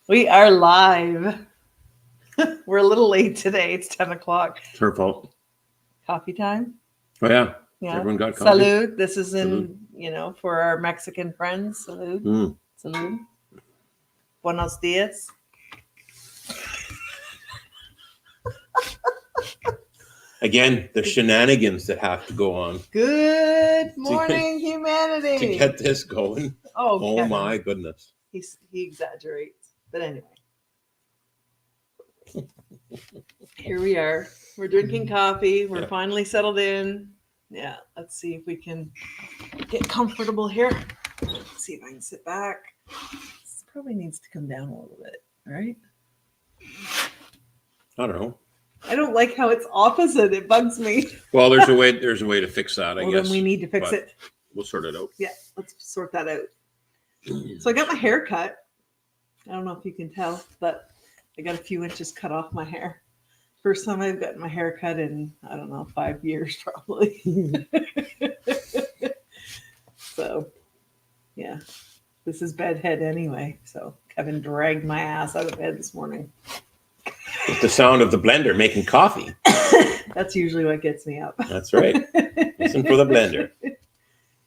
We are live. We're a little late today. It's 10 o'clock. It's her fault. Coffee time? Oh, yeah. Yeah. Everyone got coffee? Salud. This is for our Mexican friends. Salud. Salud. Buenos dias. Again, the shenanigans that have to go on Good morning, humanity. to get this going. Oh Kevin. My goodness. He exaggerates. But anyway. Here we are. We're drinking coffee. We're finally settled in. Yeah, let's see if we can get comfortable here. Let's see if I can sit back. This probably needs to come down a little bit, right? I don't know. I don't like how it's opposite. It bugs me. Well, there's a way to fix that, I guess. Then we need to fix it. We'll sort it out. Yeah, let's sort that out. So I got my hair cut. I don't know if you can tell, but I got a few inches cut off my hair. First time I've gotten my hair cut in, I don't know, 5 years probably. So, yeah, this is bedhead anyway. So Kevin dragged my ass out of bed this morning. It's the sound of the blender making coffee. That's usually what gets me up. That's right. Listen for the blender.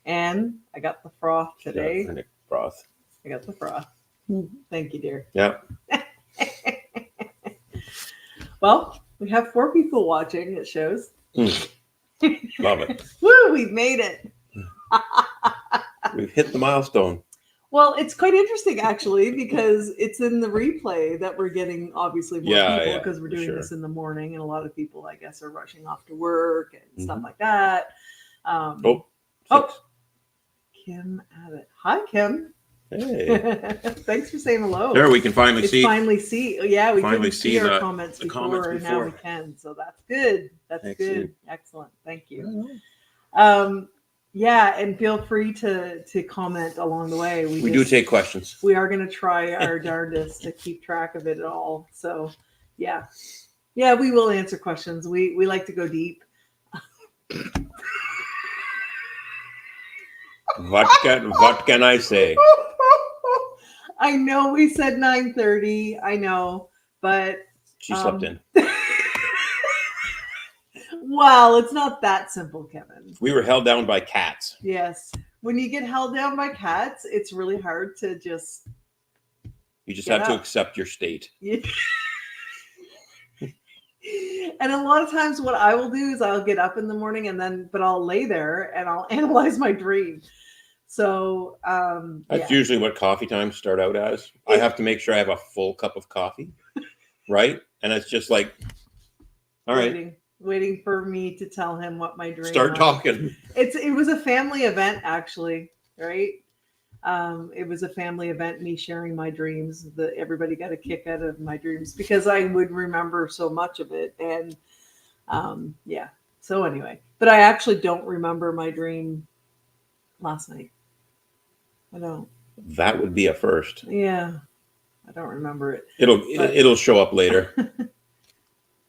And I got the froth today. Yeah, froth. I got the froth. Thank you, dear. Yeah. Well, we have 4 people watching, it shows. Love it. Woo, we've made it. We've hit the milestone. Well, it's quite interesting, actually, because it's in the replay that we're getting, obviously, more people because we're doing this in the morning. And a lot of people, I guess, are rushing off to work and stuff like that. Kim Abbott. Hi, Kim. Hey. Thanks for saying hello. There, we can finally see. Yeah, we couldn't see our comments before, and now we can. So that's good. That's good. Excellent. Thank you. Yeah, and feel free to comment along the way. We do take questions. We are going to try our darndest to keep track of it all. So, yeah, we will answer questions. We like to go deep. What can I say? I know we said 9:30. I know, but she slept in. Well, it's not that simple, Kevin. We were held down by cats. Yes. When you get held down by cats, it's really hard to just... You just have to accept your state. And a lot of times what I will do is I'll get up in the morning but I'll lay there and I'll analyze my dream. So that's usually what coffee times start out as. I have to make sure I have a full cup of coffee, right? And it's just like, all right. Waiting for me to tell him what my dream Start talking. It was a family event, actually, right? It was a family event, me sharing my dreams. Everybody got a kick out of my dreams because I would remember so much of it. And so anyway, but I actually don't remember my dream last night. I don't. That would be a first. Yeah, I don't remember it. It'll show up later.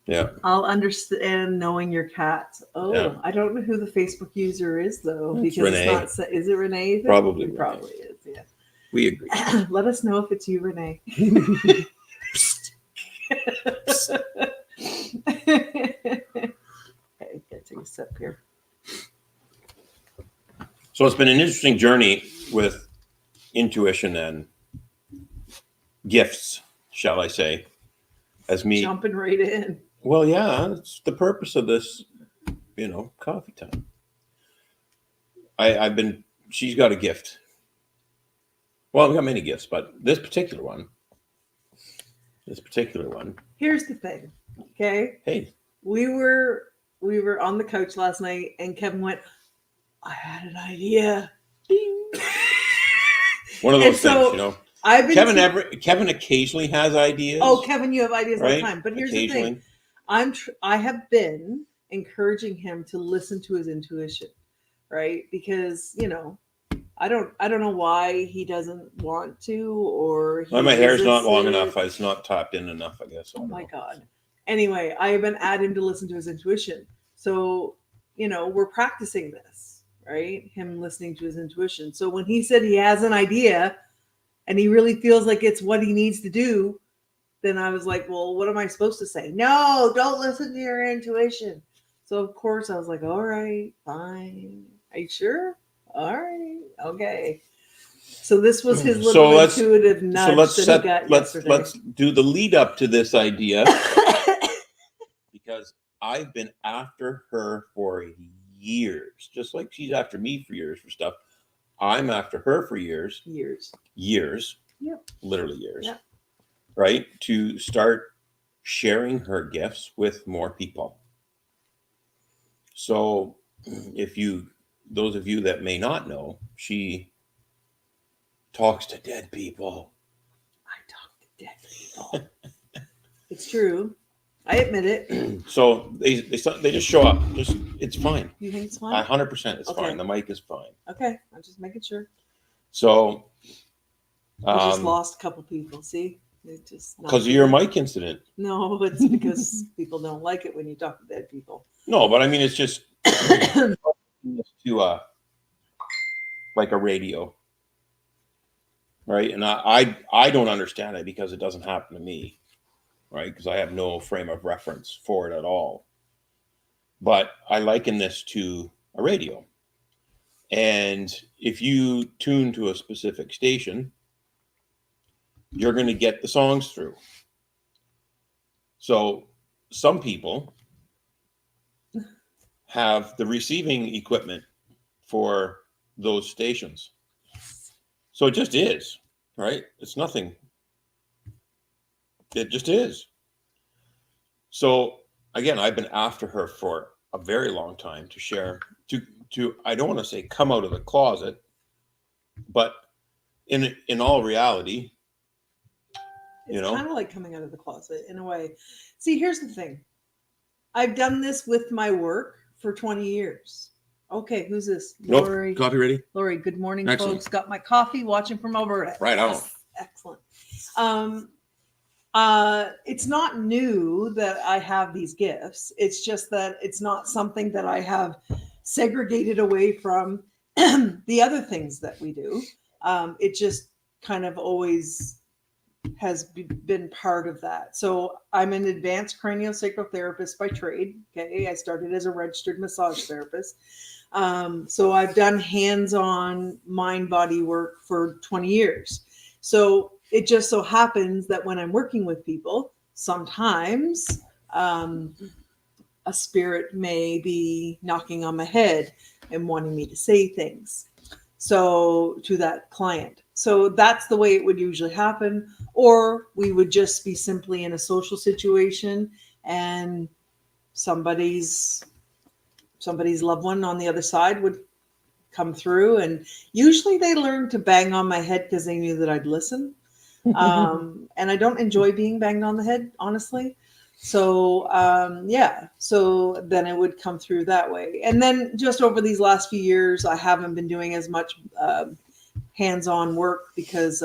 Yeah. I'll understand knowing your cat. Oh, yeah. I don't know who the Facebook user is though, because Renee. It's not. Is it Renee? Probably. Probably is. Yeah. We agree. Let us know if it's you, Renee. Okay, get to a sip here. So it's been an interesting journey with intuition and gifts, shall I say, as me jumping right in. Well, yeah, it's the purpose of this, coffee time. She's got a gift. Well, we got many gifts, but this particular one. Here's the thing, okay? Hey. We were on the couch last night, and Kevin went, I had an idea. Ding. One of those things, Kevin occasionally has ideas. Oh, Kevin, you have ideas all the time. But here's the thing. I have been encouraging him to listen to his intuition, right? Because, I don't know why he doesn't want to, or my hair's not long enough. It's not tapped in enough, I guess. Oh my God. Anyway, I have been at him to listen to his intuition. So, we're practicing this, right? Him listening to his intuition. So when he said he has an idea, and he really feels like it's what he needs to do, then I was like, well, what am I supposed to say? No, don't listen to your intuition. So of course I was like, all right, fine. Are you sure? All right, okay. So this was his So little intuitive nudge that he got yesterday. let's do the lead up to this idea, because I've been after her for years, just like she's after me for years for stuff. I'm after her for years, Yep. literally years, Yep. right? To start sharing her gifts with more people. So, those of you that may not know, she talks to dead people. I talk to dead people. It's true. I admit it. So they just show up. It's fine. You think it's fine? 100%, it's Okay. fine. The mic is fine. Okay, I'm just making sure. So We just lost a couple people. See, because of your mic incident. No, it's because people don't like it when you talk to dead people. No, but I mean, it's just to like a radio, right? And I don't understand it because it doesn't happen to me, right? Because I have no frame of reference for it at all. But I liken this to a radio. And if you tune to a specific station, you're going to get the songs through. So some people have the receiving equipment for those stations. So it just is, right? It's nothing. It just is. So again, I've been after her for a very long time to share, to I don't want to say come out of the closet, but in all reality, it's kind of like coming out of the closet in a way. See, here's the thing. I've done this with my work for 20 years. Okay, who's this? Lori. Nope. Coffee ready? Lori, good morning, Excellent. folks. Got my coffee, watching from Alberta. Right on. Excellent. It's not new that I have these gifts. It's just that it's not something that I have segregated away from the other things that we do. It just kind of always has been part of that. So I'm an advanced craniosacral therapist by trade. Okay, I started as a registered massage therapist. So I've done hands-on mind-body work for 20 years. So it just so happens that when I'm working with people, sometimes a spirit may be knocking on my head and wanting me to say things. So to that client. So that's the way it would usually happen. Or we would just be simply in a social situation and somebody's loved one on the other side would come through, and usually they learned to bang on my head because they knew that I'd listen. And I don't enjoy being banged on the head, honestly. So so then it would come through that way. And then just over these last few years, I haven't been doing as much hands-on work because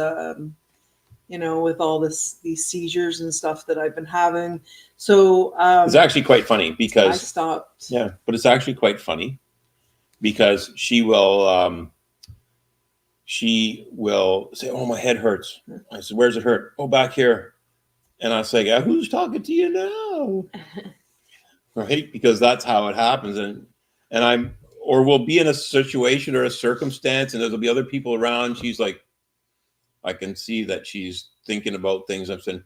with all these seizures and stuff that I've been having. So it's actually quite funny because I stopped. Yeah, but it's actually quite funny because she will say, "Oh, my head hurts." I said, "Where's it hurt?" "Oh, back here." And I say, "Who's talking to you now?" Right? Because that's how it happens. And we'll be in a situation or a circumstance and there'll be other people around. She's like, I can see that she's thinking about things. I'm saying,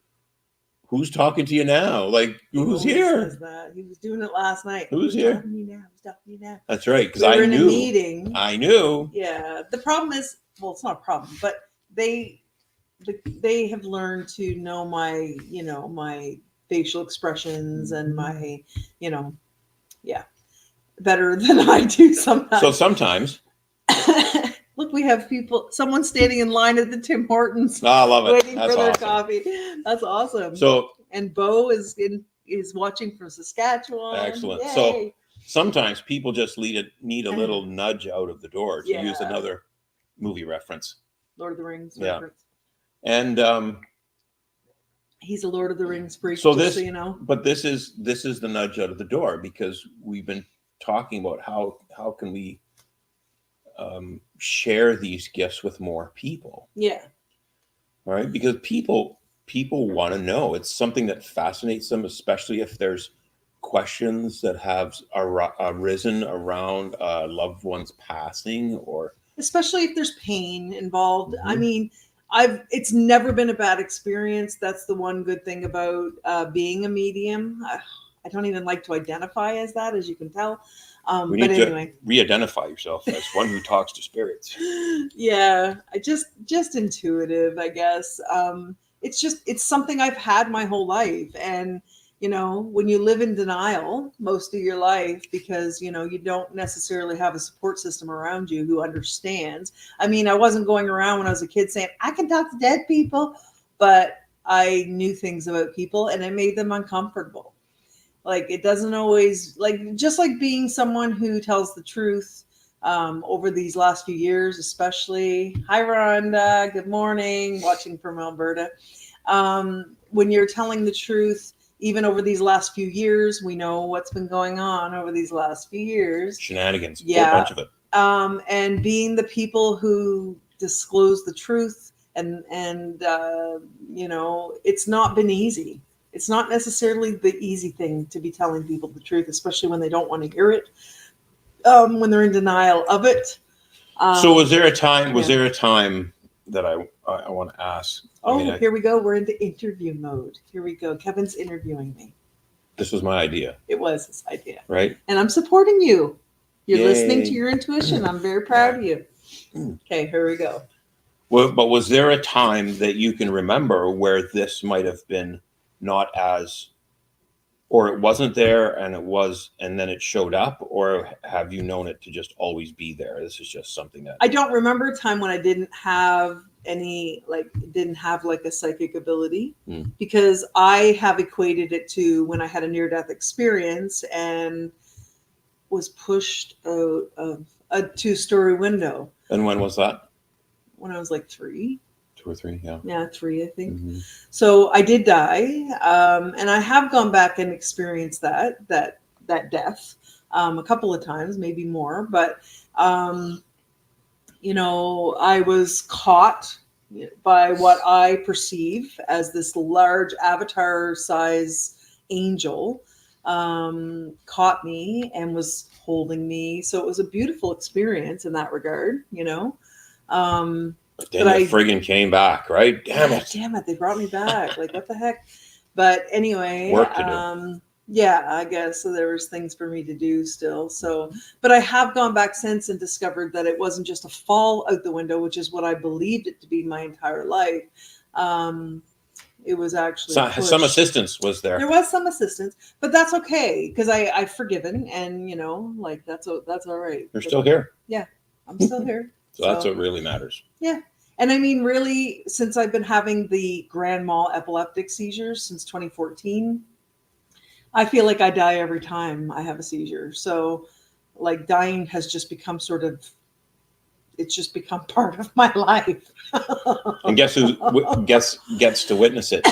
"Who's talking to you now? Like, who's here?" Says that. He was doing it last night. Who's here? Talking to you now? Who's talking to you now? That's right. Because we were I in knew. A meeting. I knew. Yeah. The problem is, well, it's not a problem, but they have learned to know my, my facial expressions and my, better than I do sometimes. So sometimes. Look, we have someone standing in line at the Tim Hortons. I love it. Waiting That's for their awesome. coffee. That's awesome. So, and Bo is watching from Saskatchewan. Excellent. Yay. So sometimes people just need a little nudge out of the door, to use another movie reference. Lord of the Rings reference. And he's a Lord of the Rings freak, so But this is the nudge out of the door, because we've been talking about how can we share these gifts with more people. Yeah. All right, because people want to know. It's something that fascinates them, especially if there's questions that have arisen around loved ones passing, or especially if there's pain involved. I Mhm. mean, it's never been a bad experience. That's the one good thing about being a medium. I don't even like to identify as that, as you can tell. we But need anyway, to re-identify yourself as one who talks to spirits. yeah, I just intuitive, I guess. It's something I've had my whole life, and when you live in denial most of your life because you don't necessarily have a support system around you who understands. I mean, I wasn't going around when I was a kid saying I can talk to dead people, but I knew things about people and it made them uncomfortable. Like, it doesn't always, like, just like being someone who tells the truth over these last few years, especially. Hi, Rhonda. Good morning. Watching from Alberta. When you're telling the truth, even over these last few years, we know what's been going on over these last few years. Shenanigans, Yeah. a whole bunch of it. And being the people who disclose the truth, and it's not been easy. It's not necessarily the easy thing to be telling people the truth, especially when they don't want to hear it, when they're in denial of it. So was there a time? Was yeah. there a time that I want to ask? Here we go. We're into interview mode. Here we go. Kevin's interviewing me. This was my idea. It was his idea, right? And I'm supporting you. You're Yay. listening to your intuition. I'm very proud of you. Okay, here we go. Well, but was there a time that you can remember where this might have been not as, or it wasn't there and it was, and then it showed up, or have you known it to just always be there? This is just something that I don't remember a time when I didn't have like a psychic ability, because I have equated it to when I had a near-death experience and was pushed out of a 2-story window. And when was that? When I was like 3. 2 or 3, yeah. Yeah, 3, I think. Mm-hmm. So I did die, and I have gone back and experienced that death a couple of times, maybe more. But I was caught by what I perceive as this large avatar-size angel. Caught me and was holding me, so it was a beautiful experience in that regard. Then you friggin' came back, right? Damn it! They brought me back. Like, what the heck? But anyway, work to do. Yeah, I guess so. There was things for me to do still. So, but I have gone back since and discovered that it wasn't just a fall out the window, which is what I believed it to be my entire life. It was actually some assistance was there. There was some assistance, but that's okay because I've forgiven, and that's all right. You're still here. Yeah, I'm still here. So that's what really matters. Yeah. And I mean, really, since I've been having the grand mal epileptic seizures since 2014, I feel like I die every time I have a seizure. So, like, dying has just become it's just become part of my life. And guess who gets to witness it?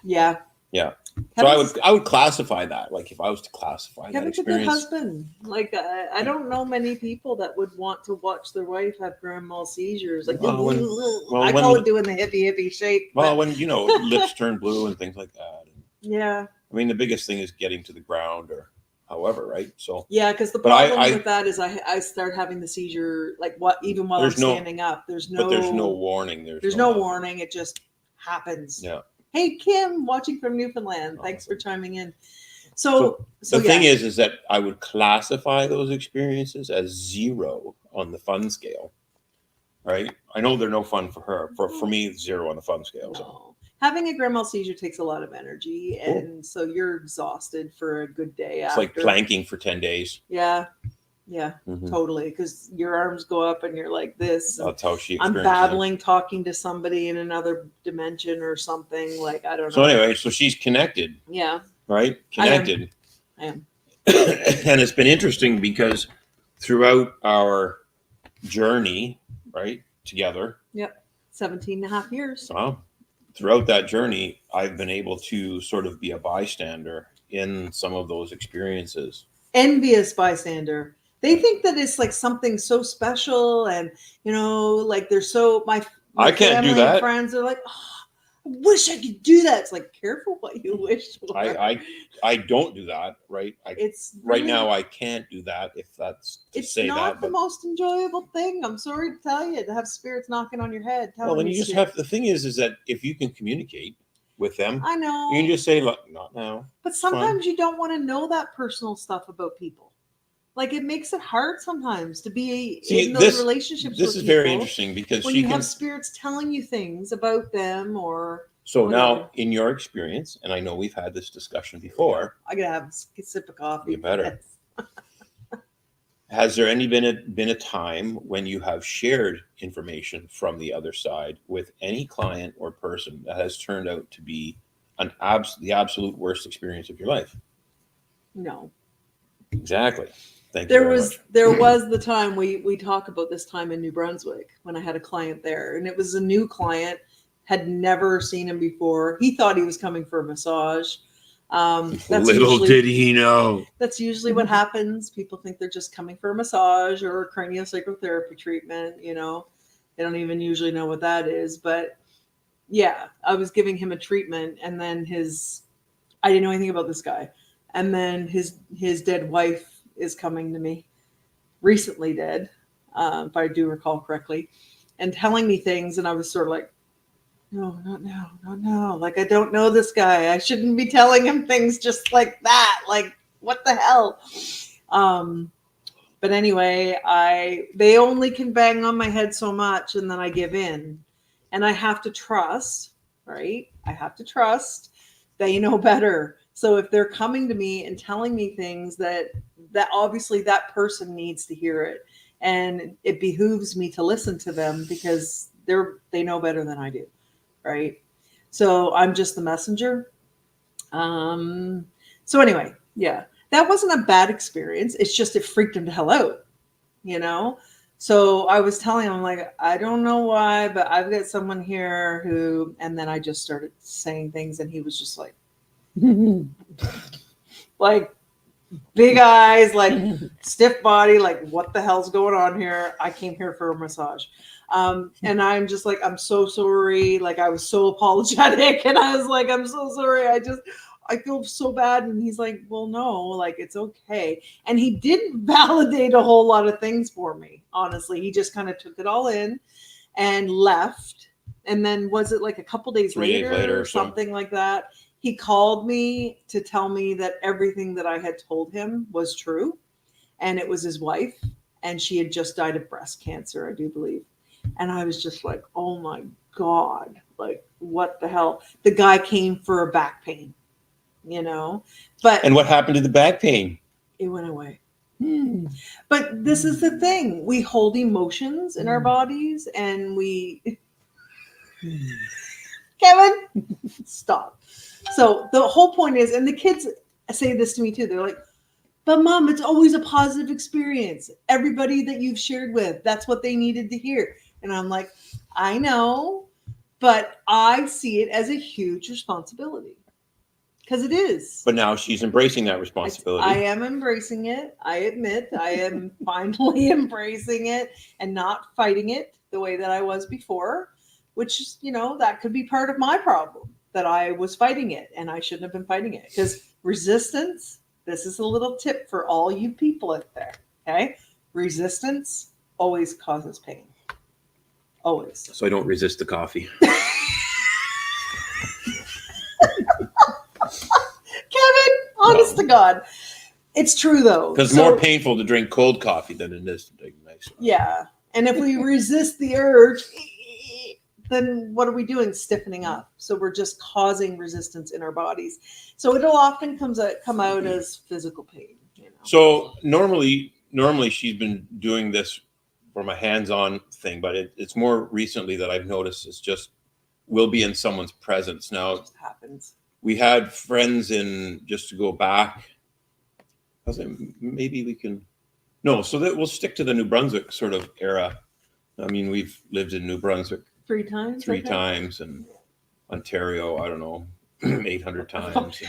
Yeah. Yeah. So I would classify that. Like, if I was to classify that Kevin's experience. a good husband. Like, I don't know many people that would want to watch their wife have grand mal seizures. Like, I call it doing the hippie shake. Well, when lips turn blue and things like that. Yeah. I mean, the biggest thing is getting to the ground, or however, right? So yeah, because the problem with that is I start having the seizure even while I'm standing up. There's no warning. There's no warning. It just happens. Yeah. Hey, Kim, watching from Newfoundland. Thanks for chiming in. So the thing is that I would classify those experiences as 0 on the fun scale, right? I know they're no fun for her. For me, it's 0 on the fun scale. No. So. Having a grand mal seizure takes a lot of energy, and so you're exhausted for a good day. It's like planking for 10 days. Yeah. Yeah, totally. Because your arms go up and you're like this. That's how she I'm babbling, talking to somebody in another dimension or something. Like, I don't know. So anyway, so she's connected. Yeah. Right? Connected. I am. And it's been interesting because throughout our journey, right, together. Yep. 17 and a half years. Wow. Throughout that journey, I've been able to sort of be a bystander in some of those experiences. Envious bystander. They think that it's like something so special, and like they're so My I can't do family and that. friends are like, oh, I wish I could do that. It's like, careful what you wish for. I don't do that, right? It's Right really, now I can't do that, if that's to it's say not that. the But most enjoyable thing. I'm sorry to tell you, to have spirits knocking on your head. well, then you just spirits. have, the thing is that if you can communicate with them, I know. you can just say, look, not now. But sometimes you don't want to know that personal stuff about people. Like it makes it hard sometimes to be in those relationships. This with is people very interesting because when she you can. have spirits telling you things about them or. So whatever. now, in your experience, and I know we've had this discussion before, I gotta have a sip of coffee. you better. Has there been a time when you have shared information from the other side with any client or person that has turned out to be the absolute worst experience of your life? No. Exactly. Thank you very much. There was the time we talk about this time in New Brunswick when I had a client there, and it was a new client, had never seen him before. He thought he was coming for a massage. Little did he know. That's usually what happens. People think they're just coming for a massage or a craniosacral therapy treatment. You know, they don't even usually know what that is. But yeah, I was giving him a treatment, and then I didn't know anything about this guy, and then his dead wife is coming to me, recently dead, if I do recall correctly, and telling me things, and I was sort of like, no, not now, not now. Like, I don't know this guy. I shouldn't be telling him things just like that. Like, what the hell? But anyway, they only can bang on my head so much, and then I give in. And I have to trust, right? I have to trust they know better. So if they're coming to me and telling me things that obviously that person needs to hear it, and it behooves me to listen to them because they know better than I do. Right. So I'm just the messenger. So anyway, yeah, that wasn't a bad experience. It's just, it freaked him the hell out, you know? So I was telling him, like, I don't know why, but I've got someone here who, and then I just started saying things, and he was just like, like big eyes, like stiff body, like, what the hell's going on here? I came here for a massage. And I'm just like, I'm so sorry. Like, I was so apologetic, and I was like, I'm so sorry. I feel so bad. And he's like, well, no, like, it's okay. And he didn't validate a whole lot of things for me. Honestly, he just kind of took it all in and left. And then was it like a couple days 3 days later or something like that? He called me to tell me that everything that I had told him was true. And it was his wife, and she had just died of breast cancer, I do believe. And I was just like, oh my God, like, what the hell? The guy came for a back pain, you know? And what happened to the back pain? It went away. But this is the thing. We hold emotions in our bodies, and Kevin, stop. So the whole point is, and the kids say this to me too, they're like, but Mom, it's always a positive experience. Everybody that you've shared with, that's what they needed to hear. And I'm like, I know, but I see it as a huge responsibility, because it is. But now she's embracing that responsibility. I am embracing it. I admit I am finally embracing it and not fighting it the way that I was before, which, you know, that could be part of my problem, that I was fighting it and I shouldn't have been fighting it. Because resistance, this is a little tip for all you people out there, okay? Resistance always causes pain. Always. So I don't resist the coffee. Kevin, honest to God. It's true, though. Because it's more painful to drink cold coffee than it is to drink nice coffee. Yeah. And if we resist the urge, then what are we doing? Stiffening up. So we're just causing resistance in our bodies. So it'll often come out as physical pain. You know? So normally she's been doing this from a hands-on thing, but it's more recently that I've noticed it's just will be in someone's presence. Now, it just happens. We had friends in, just to go back, I was like, maybe we can, no, so that we'll stick to the New Brunswick sort of era. I mean, we've lived in New Brunswick 3 times. 3 times, and Ontario, I don't know, 800 times.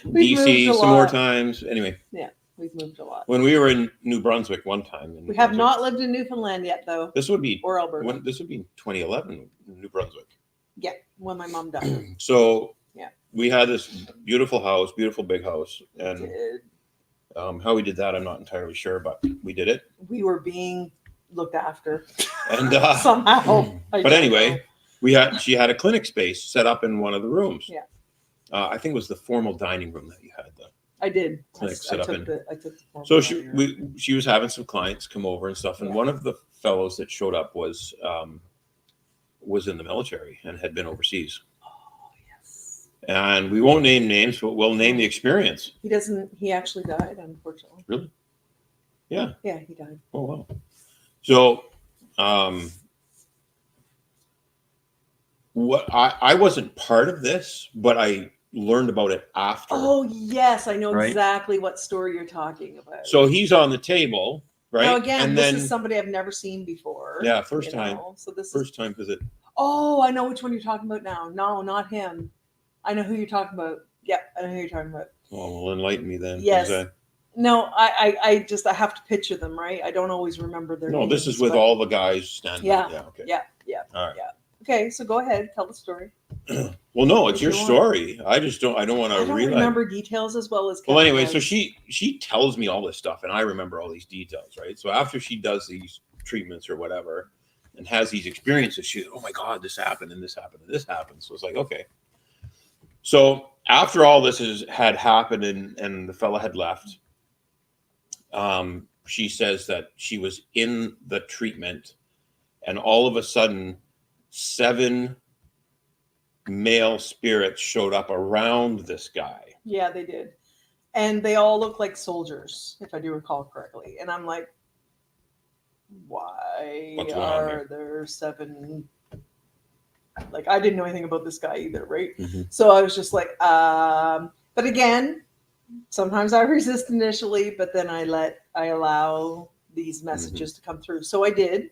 And BC some more times. Anyway. Yeah. We've moved a lot. When we were in New Brunswick one time. We have not lived in Newfoundland yet, though. This would be or Alberta. This would be 2011, New Brunswick. Yeah, when my mom died. So yeah, we had this beautiful house, beautiful big house, and how we did that, I'm not entirely sure, but we did it. We were being looked after, and somehow. But anyway, she had a clinic space set up in one of the rooms. Yeah, I think it was the formal dining room that you had. I did. Clinic set up in. I took the formal So dining she was having some clients come over and stuff, and one of the fellows that showed up was in the military and had been overseas. Oh yes. And we won't name names, but we'll name the experience. He doesn't. He actually died, unfortunately. Really? Yeah. Yeah, he died. Oh wow. So, what I wasn't part of this, but I learned about it after. Oh yes, I know Right? exactly what story you're talking about. So he's on the table, right? Now again, and this then, is somebody I've never seen before. Yeah, first time. Know? So this first time visit. Oh, I know which one you're talking about now. No, not him. I know who you're talking about. Yeah, I know who you're talking about. Oh, well, enlighten me then. Yes. No, I have to picture them, right? I don't always remember their names. No, this is with all the guys standing. Yeah. Yeah. Okay. Yeah. All right. Yeah. Okay, so go ahead, tell the story. Well, no, it's your story. I don't want to relive. Remember details as well as. Well, anyway, so she tells me all this stuff, and I remember all these details, right? So after she does these treatments or whatever, and has these experiences, she, oh my God, this happened and this happened and this happened. So it's like, okay. So after all this had happened and the fella had left, she says that she was in the treatment, and all of a sudden, 7 male spirits showed up around this guy. Yeah, they did. And they all look like soldiers, if I do recall correctly. And I'm like, why are there 7? Like, I didn't know anything about this guy either, right? Mm-hmm. So I was just like, but again, sometimes I resist initially, but then I allow these messages to come through. So I did.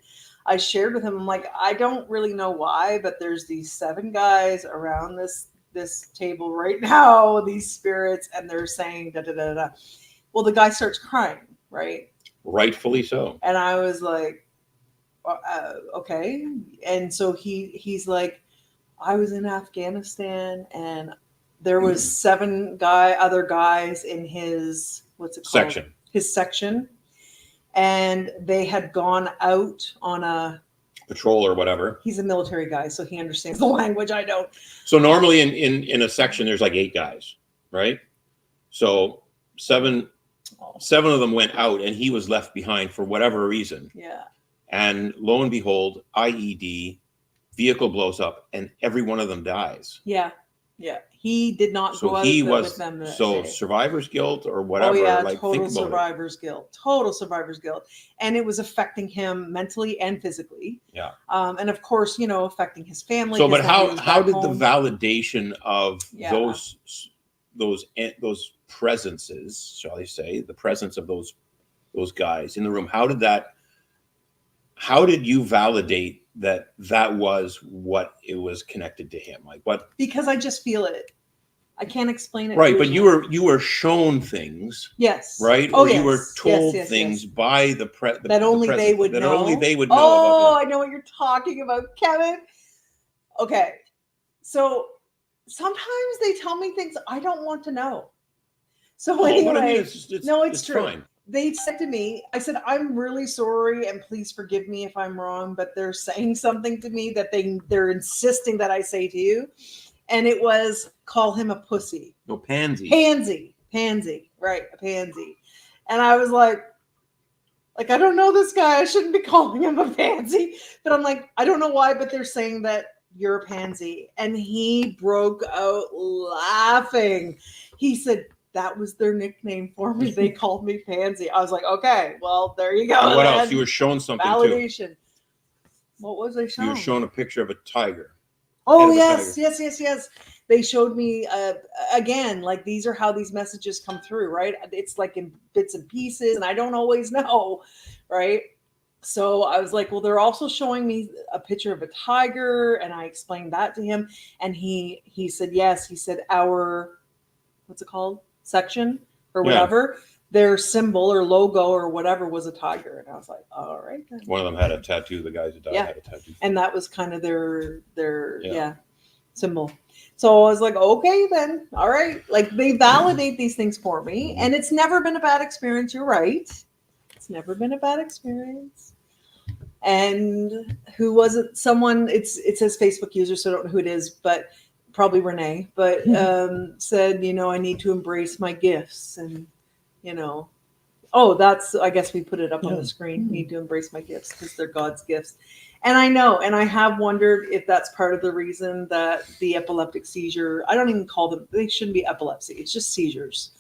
I shared with him, I'm like, I don't really know why, but there's these 7 guys around this table right now, these spirits, and they're saying da da da da. Well, the guy starts crying, right? Rightfully so. And I was like, okay. And so he's like, I was in Afghanistan, and there was 7 other guys in his, what's it called? Section. His section. And they had gone out on a patrol or whatever. He's a military guy, so he understands the language. I don't. So normally in a section, there's like 8 guys, right? So 7 of them went out, and he was left behind for whatever reason. Yeah. And lo and behold, IED, vehicle blows up, and every one of them dies. Yeah. Yeah. He did not go out with them. So survivor's guilt or whatever. Oh, yeah, like, total survivor's guilt. Total survivor's guilt. And it was affecting him mentally and physically. Yeah. And of course, affecting his family. So, but how did the validation of those presences, shall I say, the presence of those guys in the room, how did you validate that was what it was connected to him? Like what? Because I just feel it. I can't explain it. Right, but you were shown things. Yes. Right? Oh, or you were told things by the that only they would know. That only they would know. Oh, I know what you're talking about, Kevin. Okay. So sometimes they tell me things I don't want to know. So anyway, it's true. Fine. They said to me, I said, I'm really sorry and please forgive me if I'm wrong, but they're saying something to me that they're insisting that I say to you. And it was, call him a pussy. No, pansy. Pansy. Right, a pansy. And I was like, I don't know this guy. I shouldn't be calling him a pansy. But I'm like, I don't know why, but they're saying that you're a pansy. And he broke out laughing. He said, that was their nickname for me. They called me Pansy. I was like, okay, well, there you go. What else? You were shown something validation. Too. What was I shown? You were shown a picture of a tiger. Oh, yes. They showed me, again, like these are how these messages come through, right? It's like in bits and pieces, and I don't always know, right? So I was like, well, they're also showing me a picture of a tiger, and I explained that to him, and he said, yes. He said, our, what's it called? Section or whatever, their symbol or logo or whatever was a tiger. And I was like, all right then. One of them had a tattoo. The guys who died Yeah. had a tattoo. And that was kind of their Yeah. symbol. So I was like, okay then, all right. Like they validate these things for me, and it's never been a bad experience. You're right. It's never been a bad experience. And who was it? Someone, it says Facebook user, so I don't know who it is, but probably Renee, but said, I need to embrace my gifts. And, I guess we put it up on the screen. Need to embrace my gifts because they're God's gifts. And I know, and I have wondered if that's part of the reason that the epileptic seizure, I don't even call them, they shouldn't be epilepsy. It's just seizures.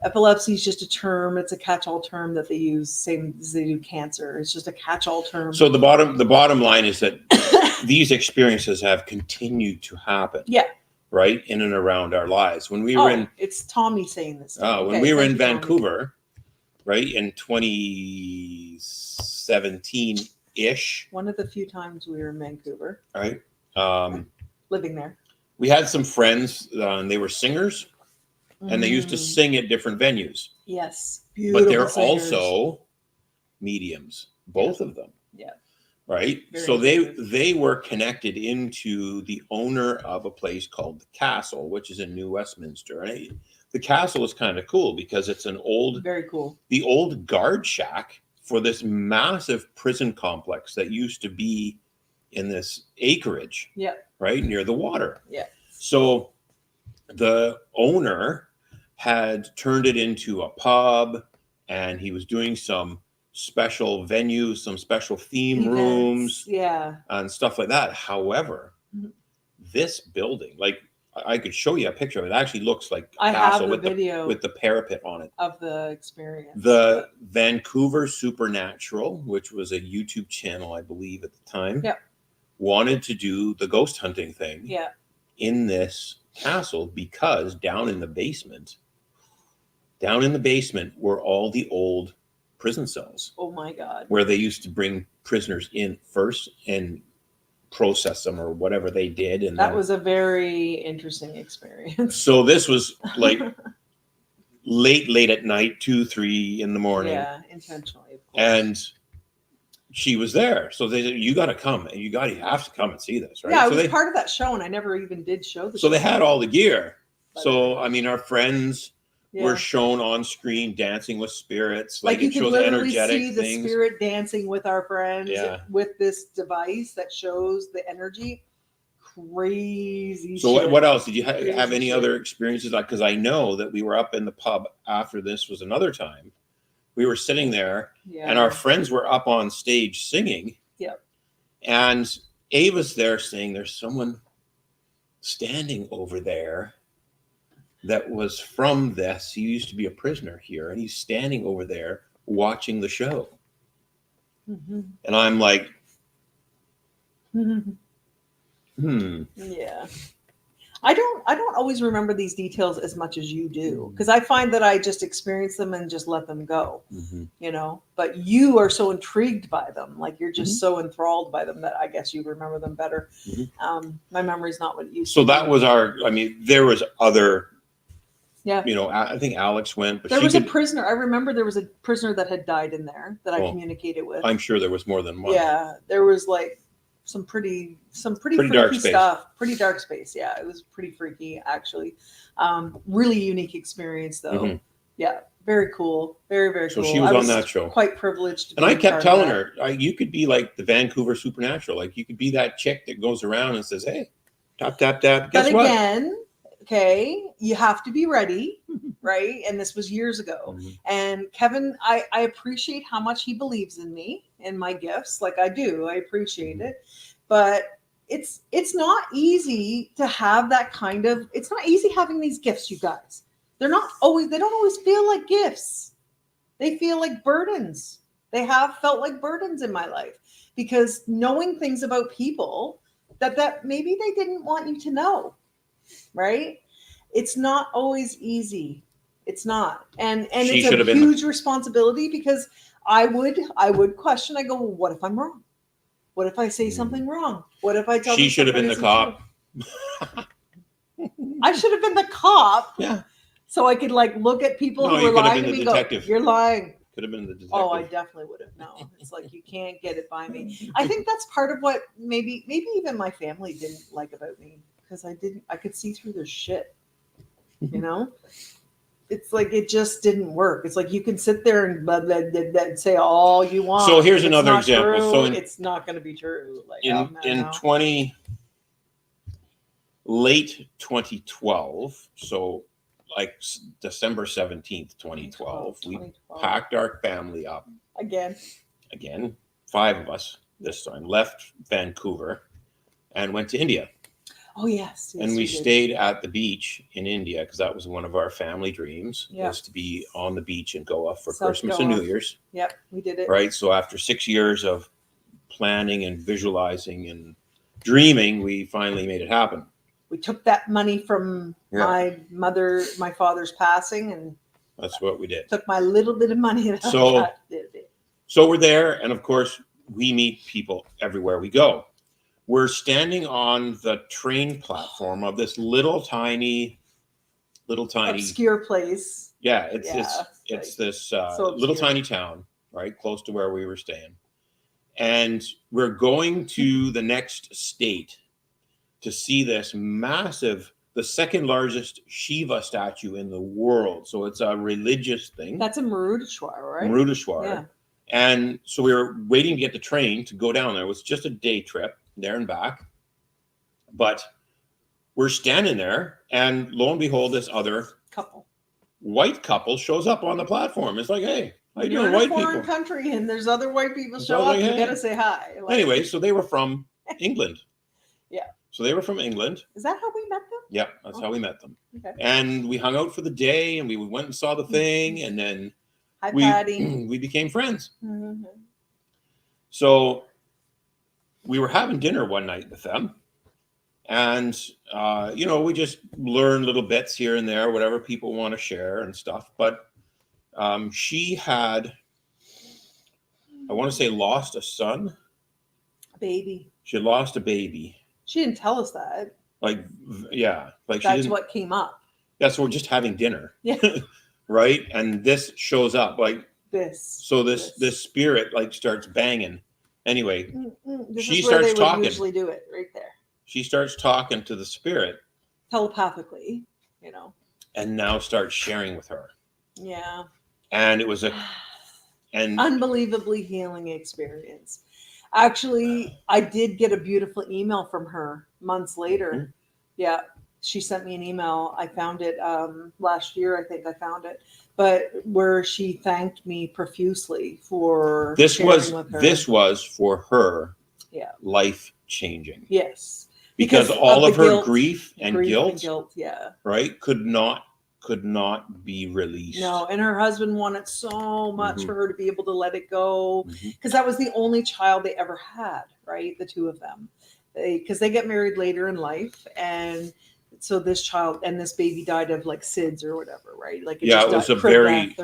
Epilepsy is just a term. It's a catch-all term that they use, same as they do cancer. It's just a catch-all term. So the bottom line is that these experiences have continued to happen. Yeah. Right in and around our lives. When we were it's Tommy saying this. When we were in Vancouver, right in 2017-ish. One of the few times we were in Vancouver. Right. Living there. We had some friends, and they were singers. And they used to sing at different venues. Yes. Beautiful but they're singers. Also mediums, both of them. Yeah. Right. So they were connected into the owner of a place called the Castle, which is in New Westminster. And the Castle is kind of cool because it's very cool. The old guard shack for this massive prison complex that used to be in this acreage. Yeah. Right near the water. Yeah. So the owner had turned it into a pub, and he was doing some special venues, some special theme rooms, and stuff like that. However, this building, like I could show you a picture of it. It actually looks like a castle with the parapet on it of the experience. The Vancouver Supernatural, which was a YouTube channel, I believe at the time, wanted to do the ghost hunting thing in this castle because down in the basement were all the old prison cells. Oh my God. Where they used to bring prisoners in first and process them or whatever they did. And that was a very interesting experience. So this was like late at night, 2-3 in the morning. Yeah, intentionally, of course. And she was there. So they said, you got to come. You have to come and see this, right? Yeah, I so was part of that show, and I never even did show the show. So they had all the gear. So, I mean, our friends were shown on screen dancing with spirits. Like you it could shows literally energetic see the things. spirit dancing with our friends with this device that shows the energy. Crazy. So shit. what else? Did you have any other experiences? Because I know that we were up in the pub after this was another time. We were sitting there and our friends were up on stage singing. Yep. And Ava's there saying there's someone standing over there that was from this. He used to be a prisoner here, and he's standing over there watching the show. Mm-hmm. And I'm like, Yeah. I don't always remember these details as much as you do, because I find that I just experience them and just let them go, but you are so intrigued by them. Like you're just so enthralled by them that I guess you remember them better. My memory's not what it used to be. So that was there was other, I think Alex went, but there was a prisoner. I remember there was a prisoner that had died in there that I communicated with. I'm sure there was more than one. Yeah, there was like some pretty freaky dark space. stuff. Pretty dark space. Yeah, it was pretty freaky actually. Really unique experience though. Yeah, very cool. Very, very cool. So she was on that show. Quite privileged. And I kept telling her, you could be like the Vancouver Supernatural. Like you could be that chick that goes around and says, "Hey, tap tap tap." Guess what? But again, okay, you have to be ready, right? And this was years ago. And Kevin, I appreciate how much he believes in me and my gifts. Like I do, I appreciate it. But it's not easy to have that kind of, it's not easy having these gifts, you guys. They don't always feel like gifts. They feel like burdens. They have felt like burdens in my life because knowing things about people that maybe they didn't want you to know, right? It's not always easy. It's not. And it's a huge responsibility because I would question. I go, well, what if I'm wrong? What if I say something wrong? What if I tell she should have been the cop? I should have been the cop. Yeah. So I could like look at people No, who you were could have lying been to the me. Go, detective. you're lying. Could have been the detective. Oh, I definitely would have. No, it's like you can't get it by me. I think that's part of what maybe even my family didn't like about me, because I could see through their shit. You know, it's like it just didn't work. It's like you can sit there and blah, blah, blah, blah, and say all you want. So here's If it's another not example. true, So it's not going to be true. Like in late 2012, so like December 17th, 2012, we 2012. packed our family up again. 5 of us this time, left Vancouver and went to India. Oh yes, And we did. stayed at the beach in India because that was one of our family dreams, Yep. was to be on the beach in Goa for South Christmas and Goa. New Year's. Yep, we did it. Right. So after 6 years of planning and visualizing and dreaming, we finally made it happen. We took that money from my father's passing, and that's what we did. Took my little bit of money that I got. So we're there, and of course, we meet people everywhere we go. We're standing on the train platform of this little tiny obscure place. Yeah, it's this little tiny town, right, close to where we were staying. And we're going to the next state to see this massive, the second largest Shiva statue in the world. So it's a religious thing. That's in Marudeshwar, right? Marudeshwar. Yeah. And so we were waiting to get the train to go down there. It was just a day trip there and back. But we're standing there, and lo and behold, this other white couple shows up on the platform. It's like, hey, how you doing, white people? You're in a foreign country, and there's other white people show up. You gotta say hi. Anyway, so they were from England. Yeah. So they were from England. Is that how we met them? Yeah, that's how we met them. Okay. And we hung out for the day, and we went and saw the thing, and then we became friends. Mm-hmm. So we were having dinner one night with them, and we just learn little bits here and there, whatever people want to share and stuff. But she had, I want to say, lost a son. A baby. She had lost a baby. She didn't tell us that. Like That's what came up. Yeah, so we're just having dinner. Yeah. Right? And this shows up like this. So this spirit like starts banging. Anyway, she starts talking. Usually do it right there. She starts talking to the spirit telepathically, and now starts sharing with her. Yeah. And it was an unbelievably healing experience. Actually, I did get a beautiful email from her months later. Mm-hmm. Yeah. She sent me an email. I found it last year. I think I found it, but where she thanked me profusely for this was with her. This was for her. Yeah. Life changing. Yes. Because all of her grief and guilt, yeah, right, could not be released. No, and her husband wanted so much for her to be able to let it go, because that was the only child they ever had, right? The two of them, because they get married later in life, and so this child and this baby died of like SIDS or whatever, right? Like it was a very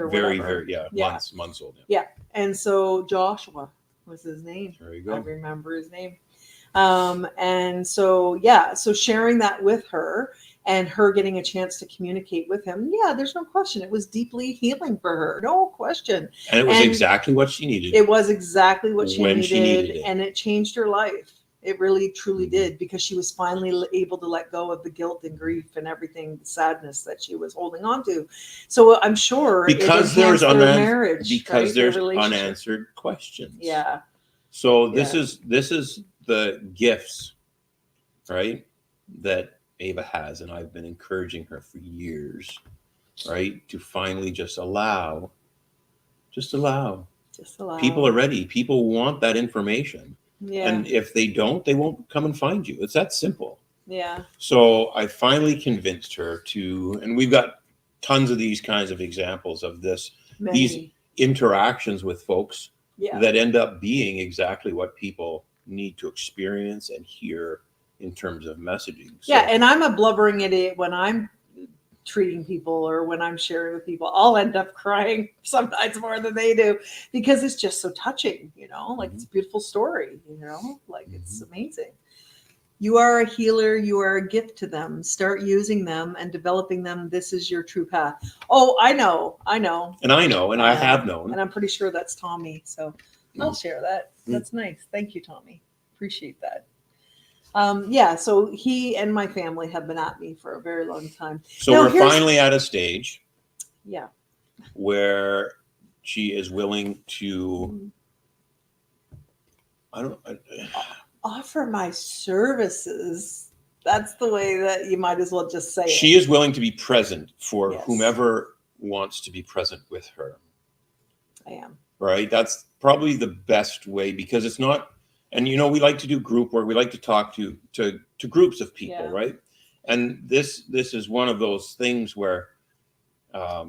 months old. Yeah, and so Joshua was his name. There you go. I remember his name. And so sharing that with her and her getting a chance to communicate with him, there's no question, it was deeply healing for her, no question. And it was exactly what she needed. It was exactly what she needed, and it changed her life. It really, truly did, because she was finally able to let go of the guilt and grief and everything, the sadness that she was holding on to. So I'm sure because there's unanswered questions. Yeah. So this is the gifts, right, that Ava has, and I've been encouraging her for years, right, to finally just allow. People are ready. People want that information. Yeah. And if they don't, they won't come and find you. It's that simple. Yeah. So I finally convinced her to, and we've got tons of these kinds of examples of this, these interactions with folks that end up being exactly what people need to experience and hear in terms of messaging. So, and I'm a blubbering idiot when I'm treating people or when I'm sharing with people. I'll end up crying sometimes more than they do, because it's just so touching, like it's a beautiful story, like it's amazing. You are a healer. You are a gift to them. Start using them and developing them. This is your true path. Oh, I know. And I know, and I have known. And I'm pretty sure that's Tommy. So I'll share that. That's nice. Thank you, Tommy. Appreciate that. Yeah, so he and my family have been at me for a very long time. So we're finally at a stage, yeah, where she is willing to, offer my services. That's the way that you might as well just say she is willing to be present for Yes. whomever wants to be present with her. I am. Right? That's probably the best way, because it's not, and we like to do group work. We like to talk to groups of people, right? And this is one of those things where there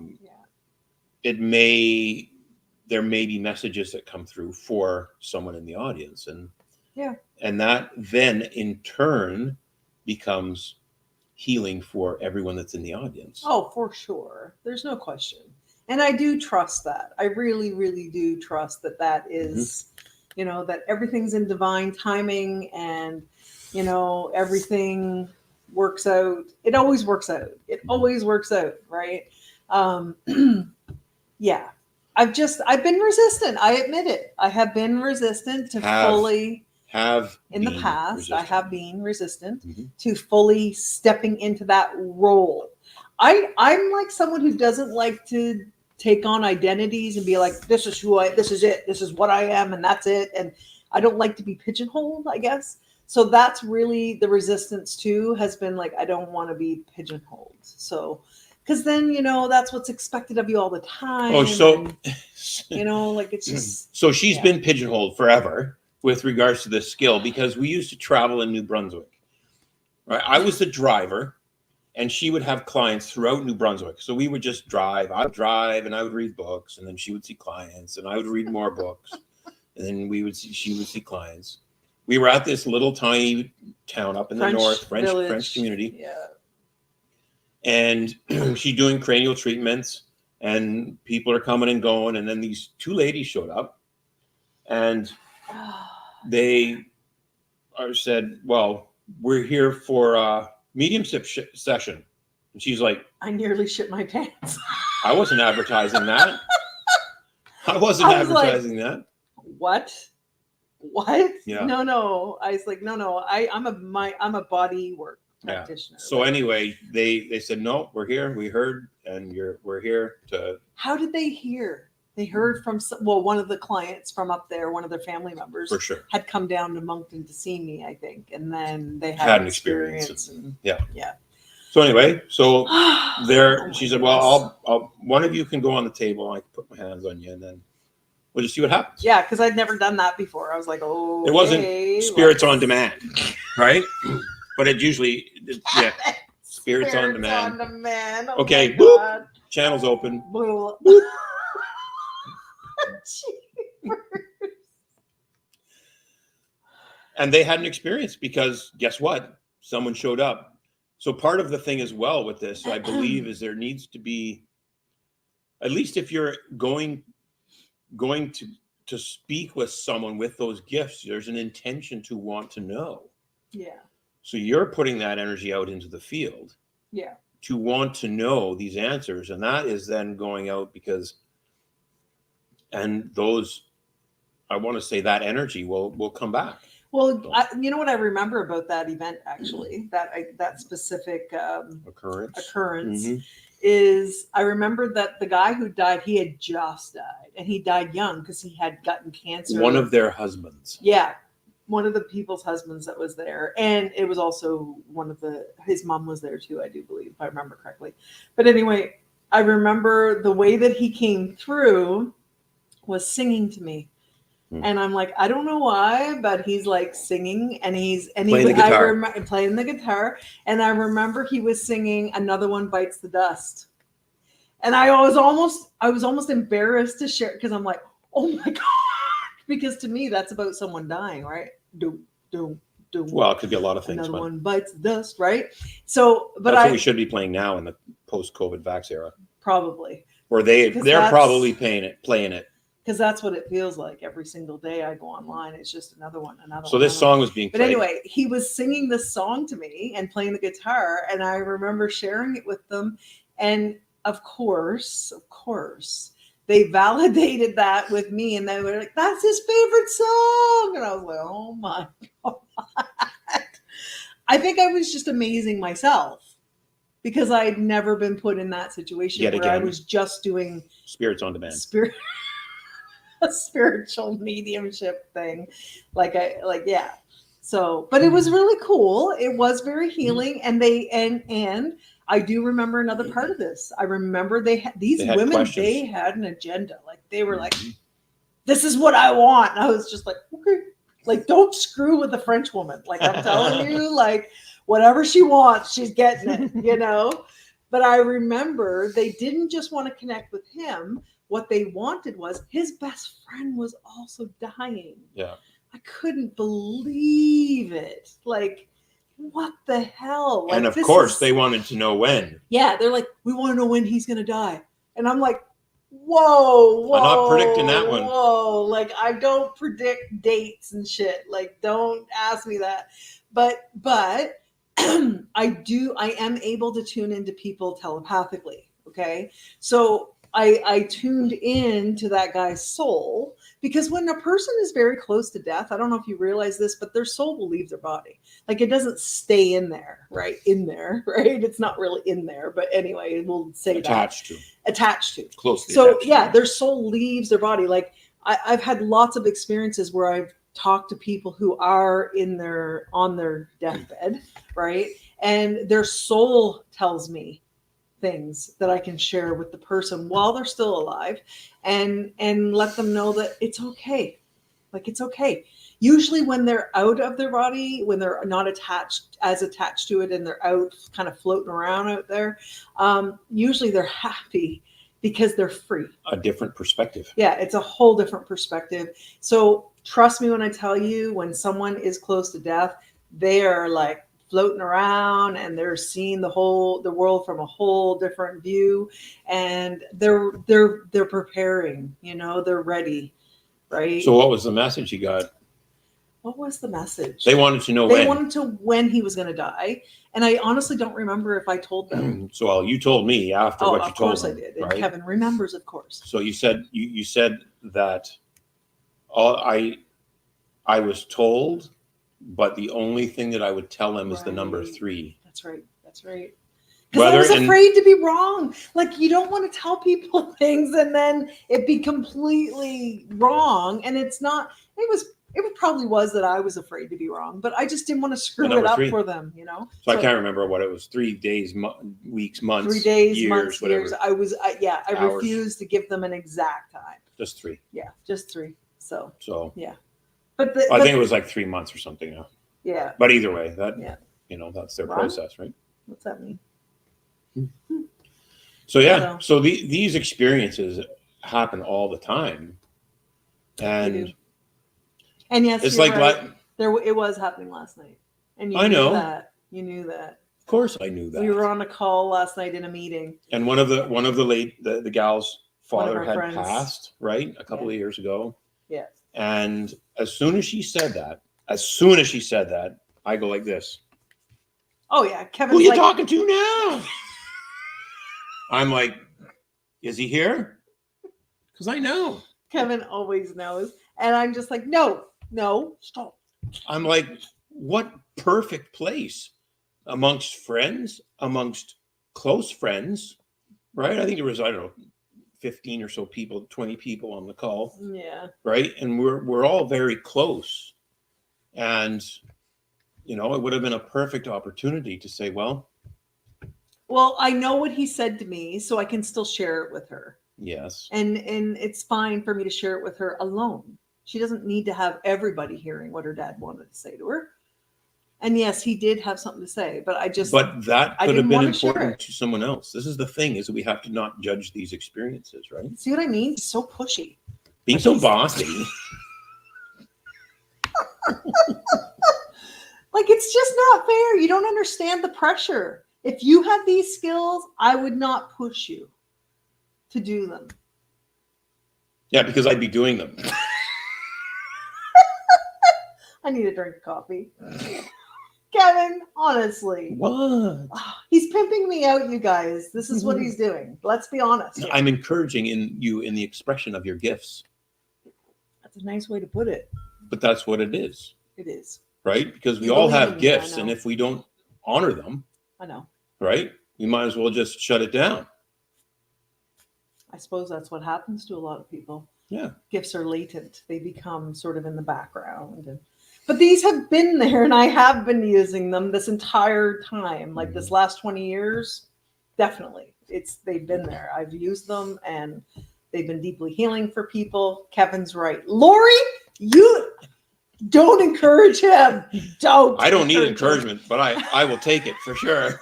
may be messages that come through for someone in the audience, and that then in turn becomes healing for everyone that's in the audience. Oh, for sure. There's no question. And I do trust that. I really, really do trust that is, that everything's in divine timing, and, everything works out. It always works out. It always works out. Right. Yeah. I've been resistant. I admit it. I have been resistant to fully in the past. I have been resistant to fully stepping into that role. I'm like someone who doesn't like to take on identities and be like, this is this is it. This is what I am. And that's it. And I don't like to be pigeonholed, I guess. So that's really the resistance too, has been like, I don't want to be pigeonholed. So, because then, that's what's expected of you all the time. Oh, so, and, like it's just. So she's been pigeonholed forever with regards to this skill, because we used to travel in New Brunswick. Right? I was the driver, and she would have clients throughout New Brunswick. So we would just drive. I would drive and I would read books, and then she would see clients, and I would read more books. And then she would see clients. We were at this little tiny town up in the north, French community. Yeah. And she's doing cranial treatments, and people are coming and going. And then these two ladies showed up, and they said, well, we're here for a mediumship session. And she's like, I nearly shit my pants. I wasn't advertising that. I wasn't advertising that. What? Yeah. No. I was like, no. I'm a body work practitioner. So anyway, they said, no, we're here. We heard, and we're here to. How did they hear? They heard from one of the clients from up there, one of their family members, for sure, had come down to Moncton to see me, I think, and then they had an experience. Yeah. So anyway, there she said, well, I'll one of you can go on the table. I can put my hands on you, and then we'll just see what happens. Yeah, because I'd never done that before. I was like, oh, it wasn't spirits on demand, right? But it usually, spirits on demand. Oh, okay, boop, channels open. And they had an experience, because guess what? Someone showed up. So part of the thing as well with this, I believe, is there needs to be, at least if you're going to speak with someone with those gifts, there's an intention to want to know. Yeah. So you're putting that energy out into the field. Yeah. To want to know these answers. And that is then going out and those, I want to say, that energy will come back. Well, you know what I remember about that event, actually, that specific occurrence is I remember that the guy who died, he had just died, and he died young because he had gotten cancer. One of their husbands. Yeah. One of the people's husbands that was there. And it was also his mom was there too, I do believe, if I remember correctly. But anyway, I remember the way that he came through was singing to me. And I'm like, I don't know why, but he's like singing, and playing the guitar. And I remember he was singing "Another One Bites the Dust," and I was almost embarrassed to share, because I'm like, oh my god, because to me that's about someone dying, right? Well, it could be a lot of things. Another one bites the dust, right? So, but that's what we should be playing now in the post-COVID vax era. Probably. Or they're probably playing it. because that's what it feels like every single day I go online. It's just another one, another So one. this another song was being But played. anyway, he was singing this song to me and playing the guitar, and I remember sharing it with them. And of course, they validated that with me, and they were like, "That's his favorite song," and I was like, "Oh my god!" I think I was just amazing myself because I'd never been put in that situation Yet where I again. was just doing Spirits on Demand. a spiritual mediumship thing. Yeah. So, but it was really cool. It was very healing. And and I do remember another part of this. I remember these They had women, questions. they had an agenda. Like they were like, this is what I want. And I was just like, okay, like don't screw with the French woman. Like I'm telling you, like whatever she wants, she's getting it, But I remember they didn't just want to connect with him. What they wanted was his best friend was also dying. Yeah. I couldn't believe it. Like, what the hell? Like, And of course, they wanted to know when. Yeah, they're like, we want to know when he's going to die. And I'm like, whoa. I'm not predicting that one. Whoa. Like, I don't predict dates and shit. Like, don't ask me that. But I am able to tune into people telepathically. Okay. So I tuned in to that guy's soul, because when a person is very close to death, I don't know if you realize this, but their soul will leave their body. Like it doesn't stay in there, right? It's not really in there, but anyway, we'll say Attached to. Closely So attached. yeah, their soul leaves their body. Like I've had lots of experiences where I've talked to people who are on their deathbed, right? And their soul tells me things that I can share with the person while they're still alive, and let them know that it's okay. Like it's okay. Usually when they're out of their body, when they're not attached to it, and they're out kind of floating around out there, usually they're happy because they're free. A different perspective. Yeah, it's a whole different perspective. So trust me when I tell you, when someone is close to death, they are like floating around and they're seeing the world from a whole different view, and they're preparing, they're ready, right? So what was the message you got? What was the message? They wanted to know when he was going to die, and I honestly don't remember if I told them. So well, you told me after what you told them. Of course I did, and right? Kevin remembers, of course. So you said that I was told, but the only thing that I would tell them is the number 3. That's right. Because I was afraid to be wrong. Like, you don't want to tell people things and then it be completely wrong. And it's not, it probably was that I was afraid to be wrong, but I just didn't want to screw it up for them, So I can't remember what it was. 3 days, weeks, months, 3 days, years, months, whatever. years. I refused to give them an exact time. Just 3. Yeah, just 3. So yeah. I think it was like 3 months or something. Yeah. But either way, that's their process, right? What's that mean? So yeah, so these experiences happen all the time, and yes, it's like right. It was happening last night, and you knew that. You knew that. Of course, I knew that. We were on a call last night in a meeting, and one of the gal's father had passed, right, a couple of years ago. Yeah. And as soon as she said that, I go like this. Oh yeah, Kevin. Who are you talking to now? I'm like, is he here? Because I know. Kevin always knows. And I'm just like, no, stop. I'm like, what perfect place amongst friends, amongst close friends, right? I think there was, 15 or so people, 20 people on the call. Yeah. Right. And we're all very close. And, it would have been a perfect opportunity to say, well, I know what he said to me, so I can still share it with her. Yes. And it's fine for me to share it with her alone. She doesn't need to have everybody hearing what her dad wanted to say to her. And yes, he did have something to say, but that could have been important to someone else. This is the thing, is that we have to not judge these experiences, right? See what I mean? He's so pushy. Being so bossy. Like, it's just not fair. You don't understand the pressure. If you had these skills, I would not push you to do them. Yeah, because I'd be doing them. I need a drink of coffee. Kevin, honestly. What? He's pimping me out, you guys. This is what he's doing. Let's be honest. Here. I'm encouraging you in the expression of your gifts. That's a nice way to put it. But that's what it is. It is. Right? Because we You all believe have in me, gifts, I and know. if we don't honor them, I know. right, we might as well just shut it down. I suppose that's what happens to a lot of people. Yeah. Gifts are latent. They become sort of in the background. But these have been there, and I have been using them this entire time. Like this last 20 years, definitely. They've been there. I've used them, and they've been deeply healing for people. Kevin's right. Lori, you don't encourage him. Don't. I don't need encourage encouragement, but I will take it for sure.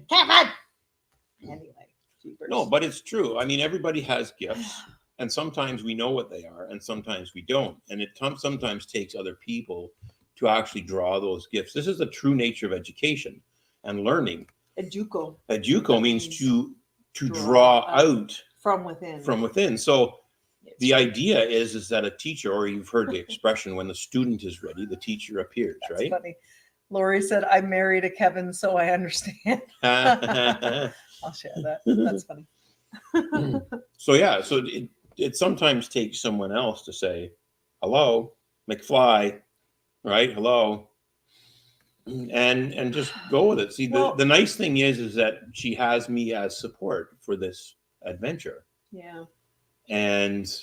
Kevin! Anyway. Jeepers. No, but it's true. I mean, everybody has gifts. And sometimes we know what they are, and sometimes we don't. And it sometimes takes other people to actually draw those gifts. This is the true nature of education and learning. Educo. Educo means to draw out from within. From within. So the idea is that a teacher, or you've heard the expression, when the student is ready, the teacher appears. That's right? Funny. Lori said, "I'm married to Kevin, so I understand." I'll share that. That's funny. So yeah, so it sometimes takes someone else to say, "Hello, McFly," right? Hello, and just go with it. See, the nice thing is that she has me as support for this adventure. Yeah, and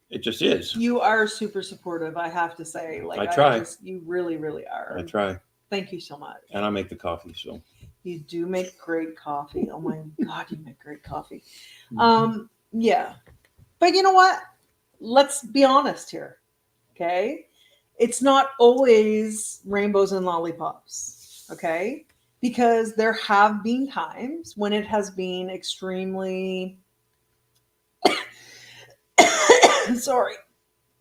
it just is. You are super supportive, I have to say. Like I try. You really, really are. I try. Thank you so much. And I make the coffee, so. You do make great coffee. Oh my God, you make great coffee. Yeah. But you know what? Let's be honest here. Okay. It's not always rainbows and lollipops. Okay. Because there have been times when it has been extremely sorry.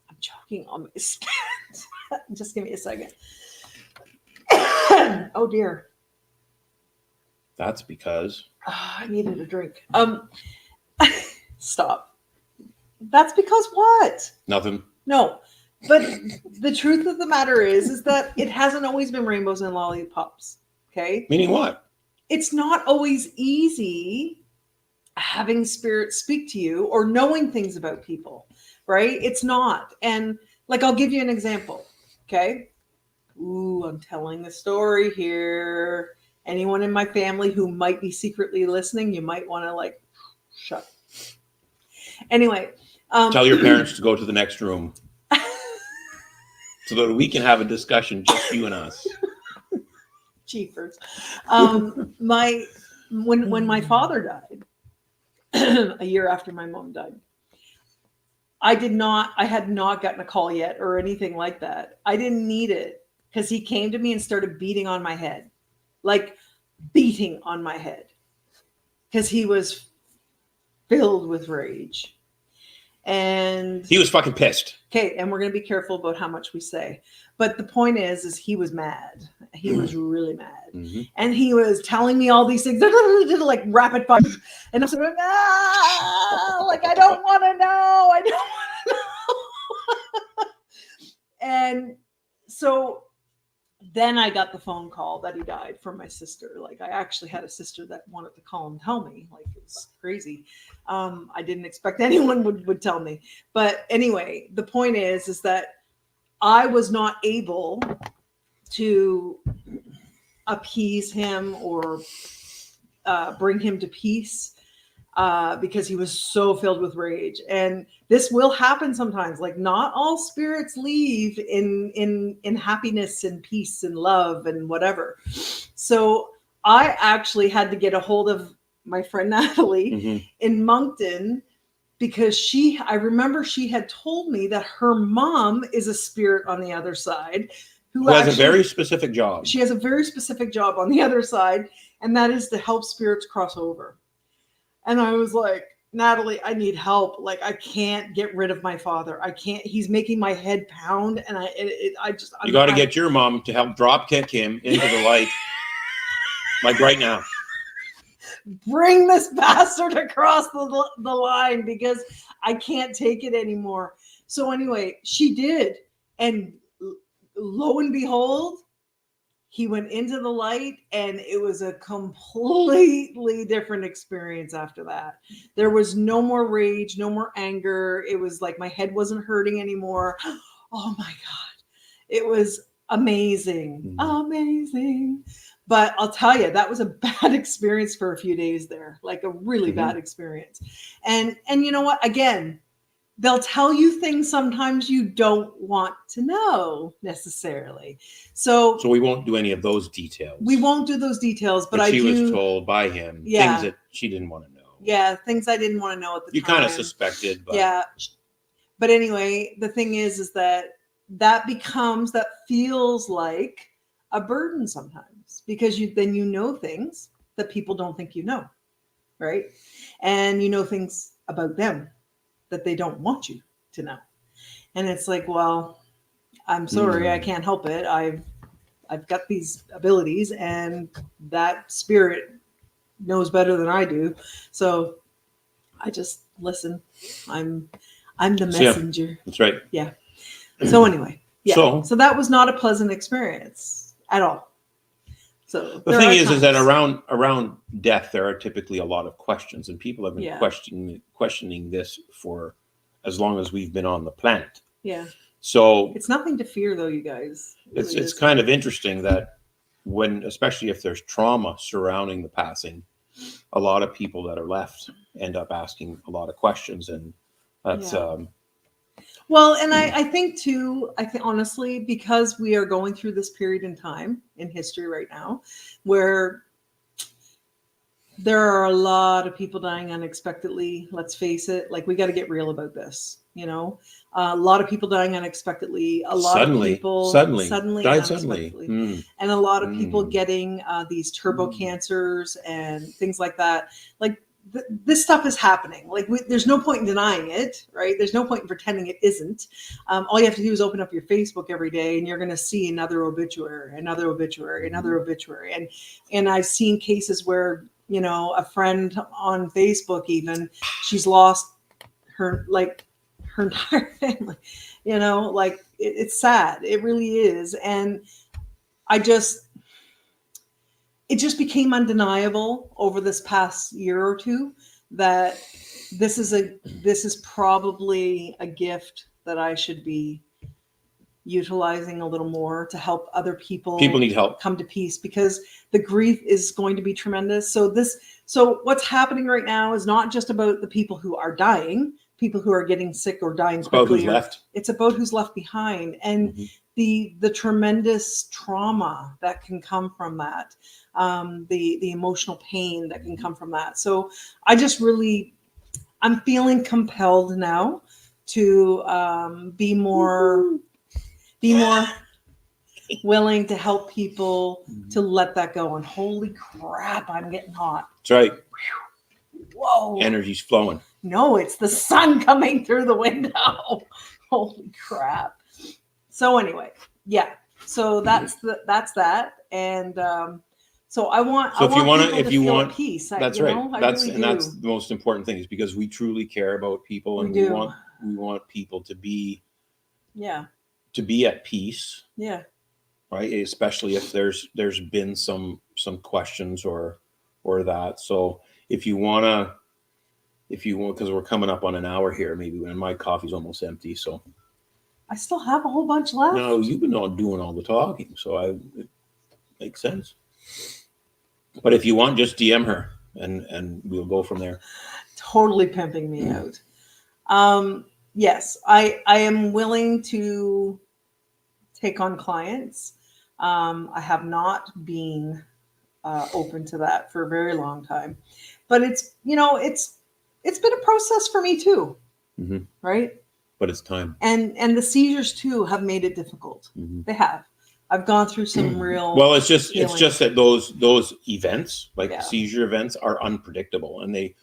I'm choking on my spit. Just give me a second. Oh dear. That's because I needed a drink. Stop. That's because what? Nothing. No. But the truth of the matter is that it hasn't always been rainbows and lollipops. Okay? Meaning what? It's not always easy having spirit speak to you or knowing things about people, right? It's not. And like, I'll give you an example. Okay? Ooh, I'm telling a story here. Anyone in my family who might be secretly listening, you might want to like shut. Anyway. Tell your parents to go to the next room so that we can have a discussion, just you and us. Jeepers. When my father died, a year after my mom died, I had not gotten a call yet or anything like that. I didn't need it because he came to me and started beating on my head. Like beating on my head because he was filled with rage. And he was fucking pissed. Okay, and we're going to be careful about how much we say. But the point is he was mad. He was really mad. Mm-hmm. And he was telling me all these things, like rapid fire. And I'm like, like, I don't want to know. I don't want to know. And so then I got the phone call that he died from my sister. Like, I actually had a sister that wanted to call and tell me. Like, it was crazy. I didn't expect anyone would tell me. But anyway, the point is that I was not able to appease him or bring him to peace because he was so filled with rage. And this will happen sometimes. Like, not all spirits leave in happiness and peace and love and whatever. So I actually had to get a hold of my friend Natalie in Moncton because I remember she had told me that her mom is a spirit on the other side who has a very specific job. She has a very specific job on the other side, and that is to help spirits cross over. And I was like, Natalie, I need help. Like, I can't get rid of my father. I can't. He's making my head pound, and you got to get your mom to help drop kick him into the light, like right now. bring this bastard across the line because I can't take it anymore. So anyway, she did. And lo and behold, he went into the light, and it was a completely different experience after that. There was no more rage, no more anger. It was like my head wasn't hurting anymore. Oh my God. It was amazing. Amazing. But I'll tell you, that was a bad experience for a few days there, like a really bad experience. And you know what? Again, they'll tell you things sometimes you don't want to know necessarily. So we won't do any of those details. We won't do those details, but she was told by him things that she didn't want to know. Yeah, things I didn't want to know at the time. You kind of suspected, but yeah. But anyway, the thing is that feels like a burden sometimes, because then you know things that people don't think you know, right? And you know things about them that they don't want you to know. And it's like, well, I'm sorry, I can't help it. I've got these abilities, and that spirit knows better than I do. So I just listen. I'm the messenger. Yeah, that's right. Yeah. So anyway, yeah. So that was not a pleasant experience at all. So the thing is that around death, there are typically a lot of questions, and people have been questioning this for as long as we've been on the planet. Yeah. So it's nothing to fear, though, you guys. It's kind of interesting that especially if there's trauma surrounding the passing, a lot of people that are left end up asking a lot of questions, and that's. Well, and I think too, honestly, because we are going through this period in time in history right now where there are a lot of people dying unexpectedly. Let's face it, like, we got to get real about this, you know. A lot of people dying unexpectedly. A lot of people suddenly died unexpectedly. And a lot of people getting these turbo cancers and things like that. Like, this stuff is happening. Like, there's no point in denying it, right? There's no point in pretending it isn't. All you have to do is open up your Facebook every day, and you're going to see another obituary, another obituary, another obituary. And I've seen cases where, you know, a friend on Facebook, even, she's lost her entire family. You know, like, it's sad. It really is. And it just became undeniable over this past year or two that this is probably a gift that I should be utilizing a little more to help other people. People need help. Come to peace, because the grief is going to be tremendous. So what's happening right now is not just about the people who are dying, people who are getting sick or dying quickly. About who's left. It's about who's left behind, and the tremendous trauma that can come from that, the emotional pain that can come from that. So I'm feeling compelled now to be more willing to help people to let that go. And holy crap, I'm getting hot. That's right. Whoa. Energy's flowing. No, it's the sun coming through the window. Holy crap. So anyway, yeah. So that's that. And so I want peace. That's right. That's the most important thing, is because we truly care about people, and we want people to be at peace. Yeah. Right. Especially if there's been some questions or that. So if you want, because we're coming up on an hour here, maybe, when my coffee's almost empty. So I still have a whole bunch left. No, you've been doing all the talking, so it makes sense. But if you want, just DM her, and we'll go from there. Totally pimping me out. Yes, I am willing to take on clients. I have not been open to that for a very long time, but it's been a process for me too, right? But it's time. And the seizures too have made it difficult. They have. I've gone through some real. Well, it's just that those events, like seizure events, are unpredictable, and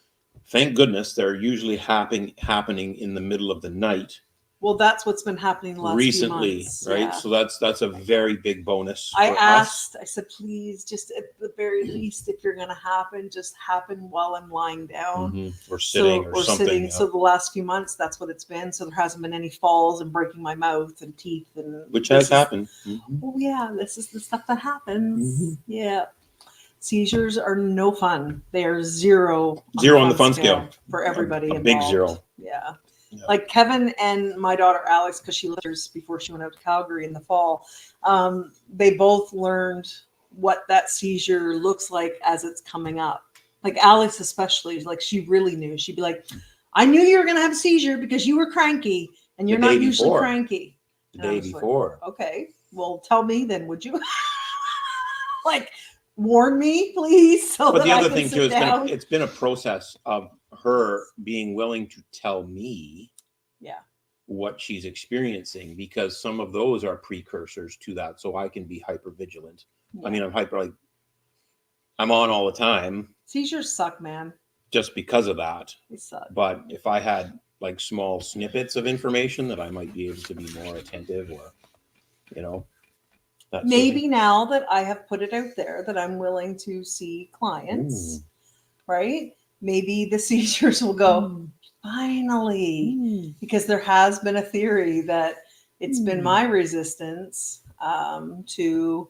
thank goodness, they're usually happening in the middle of the night. Well, that's what's been happening the last few recently, months. right? Yeah. So that's a very big bonus. I for us. asked, I said, please, just at the very least, if you're going to happen, just happen while I'm lying down. Or sitting or something. Sitting. Yeah. So the last few months, that's what it's been. So there hasn't been any falls and breaking my mouth and teeth. And Which has happened. Oh, yeah. This is the stuff that happens. Mhm. Yeah. Seizures are no fun. They are zero on the fun scale for everybody A involved. big zero. Yeah. Yeah. Like Kevin and my daughter Alex, because she lived before she went out to Calgary in the fall, they both learned what that seizure looks like as it's coming up. Like Alex especially, like she really knew. She'd be like, I knew you were going to have a seizure because you were cranky and you're not usually cranky. The day before. Like, okay, well, tell me then, would you? Like, warn me, please. But the other thing too, it's been a process of her being willing to tell me what she's experiencing, because some of those are precursors to that, so I can be hyper vigilant. I mean, I'm on all the time. Seizures suck, man. Just because of that. They suck. But if I had like small snippets of information that I might be able to be more attentive, or maybe now that I have put it out there that I'm willing to see clients, right? Maybe the seizures will go, finally, because there has been a theory that it's been my resistance to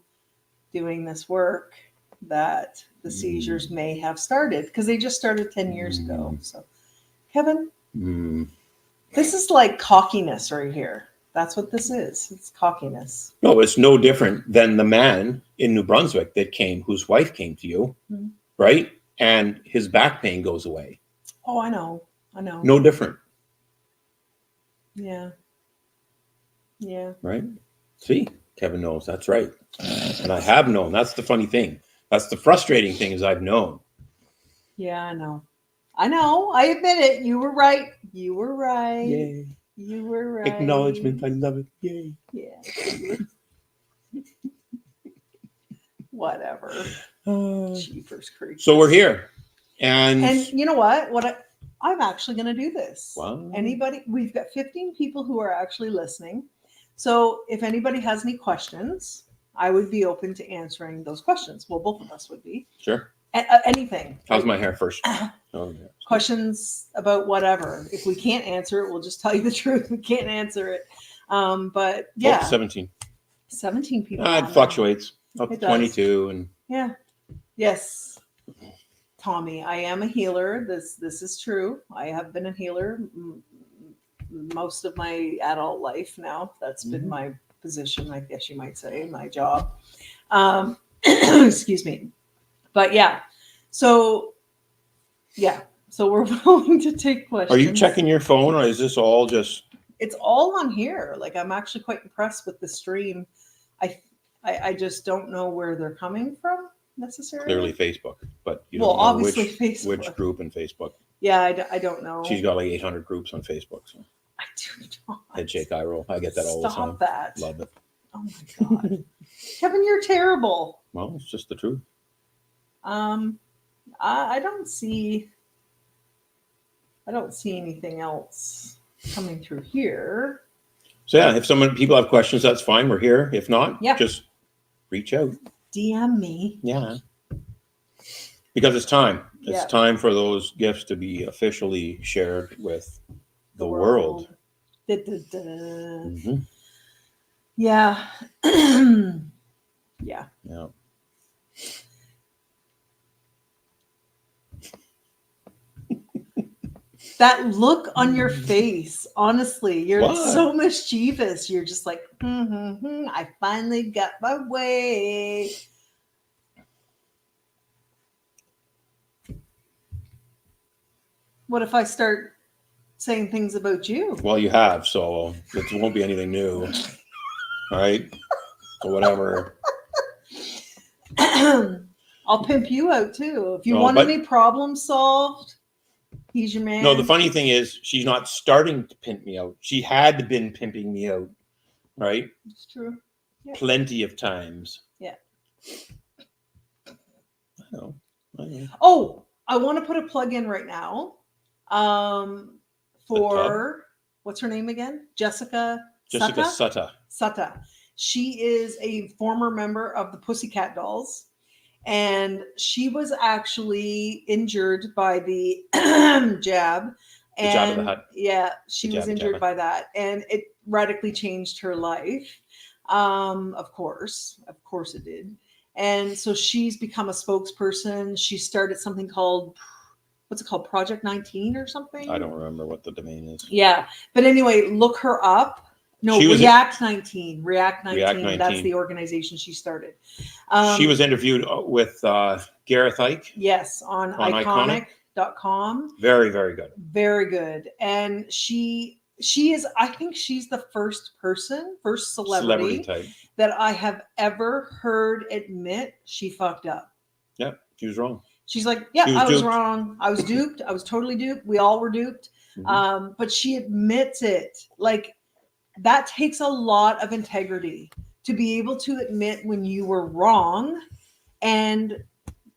doing this work that the seizures may have started, because they just started 10 years ago. So, Kevin, this is like cockiness right here. That's what this is. It's cockiness. No, it's no different than the man in New Brunswick that came, whose wife came to you, right? And his back pain goes away. Oh, I know. No different. Yeah. Right? See, Kevin knows. That's right. And I have known. That's the funny thing. That's the frustrating thing, is I've known. Yeah, I know. I admit it. You were right. Yay. You were right. Acknowledgement. I love it. Yay. Yeah. Whatever. Jeepers creepers. So we're here. And you know what? I'm actually going to do this. Wow. We've got 15 people who are actually listening. So if anybody has any questions, I would be open to answering those questions. Well, both of us would be. Sure. Anything. How's my hair first? Questions about whatever. If we can't answer it, we'll just tell you the truth. We can't answer it. But yeah. 17 people. It fluctuates up to 22. And yeah. Yes. Tommy, I am a healer. This is true. I have been a healer most of my adult life now. That's been my position, I guess you might say, my job. Excuse me. But yeah. So we're willing to take questions. Are you checking your phone, or is this all just? It's all on here. Like, I'm actually quite impressed with the stream. I just don't know where they're coming from necessarily. Clearly Facebook, but you don't know obviously Facebook. Which group in Facebook. Yeah, I don't know. She's got like 800 groups on Facebook. So. I do not. Head shake, eye roll. I get that all the time. Stop that. Love it. Oh my God. Kevin, you're terrible. Well, it's just the truth. I don't see anything else coming through here. So yeah, if people have questions, that's fine. We're here. If not, just reach out. DM me. Yeah. Because it's time. It's time for those gifts to be officially shared with the world. Da, da, da. Yeah. Yeah. That look on your face, honestly, you're so mischievous. You're just like, I finally got my way. What if I start saying things about you? Well, you have, so it won't be anything new. All right? So whatever. I'll pimp you out too. If you want any problems solved, he's your man. No, the funny thing is, she's not starting to pimp me out. She had been pimping me out, right? It's true. Yeah. Plenty of times. Yeah. I know. Oh, I want to put a plug in right now for what's her name again? Jessica Jessica Sutta? Sutta. Sutta. She is a former member of the Pussycat Dolls, and she was actually injured by the jab. The Jabba the And Hutt. yeah, she The was Jabba injured Jabba. by that, and it radically changed her life. Of course it did. And so she's become a spokesperson. She started something called, what's it called, Project 19 or something? I don't remember what the domain is. Yeah. But anyway, look her up. No, She was React 19. React 19. React 19. That's the organization she started. She was interviewed with Gareth Ike. Yes, on iconic.com. Very, very good. Very good. And she is, I think she's the first celebrity type. that I have ever heard admit she fucked up. Yeah, she was wrong. She's like, yeah, was I was duped. wrong. I was duped. I was totally duped. We all were duped. Mhm. But she admits it. Like, that takes a lot of integrity to be able to admit when you were wrong. And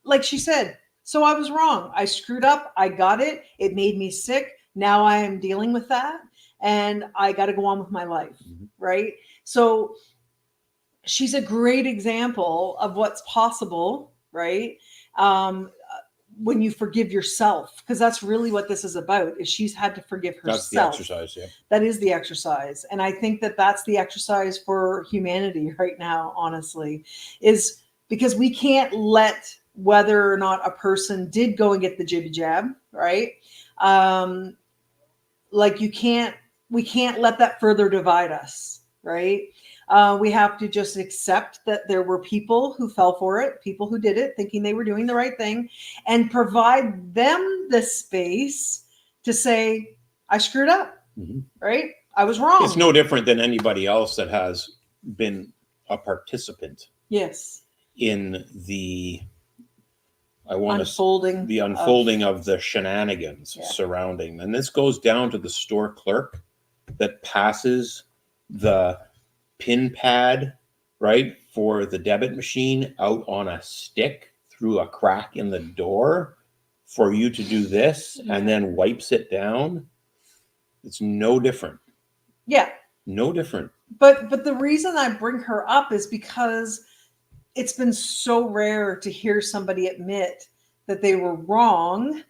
like she said, so I was wrong. I screwed up. I got it. It made me sick. Now I am dealing with that. And I got to go on with my life. Mhm. Right. So she's a great example of what's possible. Right. When you forgive yourself, because that's really what this is about, is she's had to forgive herself. That's the exercise, yeah. That is the exercise. And I think that that's the exercise for humanity right now, honestly, is because we can't let whether or not a person did go and get the jibby jab, right? Like we can't let that further divide us, right? We have to just accept that there were people who fell for it, people who did it thinking they were doing the right thing, and provide them the space to say, I screwed up, right? I was wrong. It's no different than anybody else that has been a participant. Yes. In the unfolding of the shenanigans surrounding. And this goes down to the store clerk that passes the pin pad, right, for the debit machine out on a stick through a crack in the door for you to do this and then wipes it down. It's no different. Yeah. No different. But the reason I bring her up is because it's been so rare to hear somebody admit that they were wrong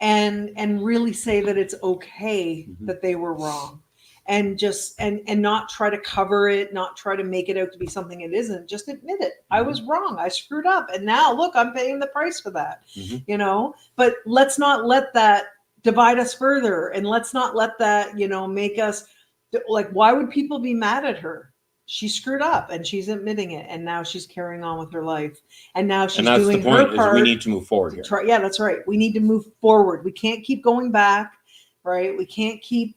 and really say that it's okay that they were wrong. And just and not try to cover it, not try to make it out to be something it isn't. Just admit it. I was wrong. I screwed up. And now look, I'm paying the price for that. You know, but let's not let that divide us further. And let's not let that, you know, make us like, why would people be mad at her? She screwed up and she's admitting it. And now she's carrying on with her life. And now she's doing her part. Is we need to move forward here. Yeah, that's right. We need to move forward. We can't keep going back, right? We can't keep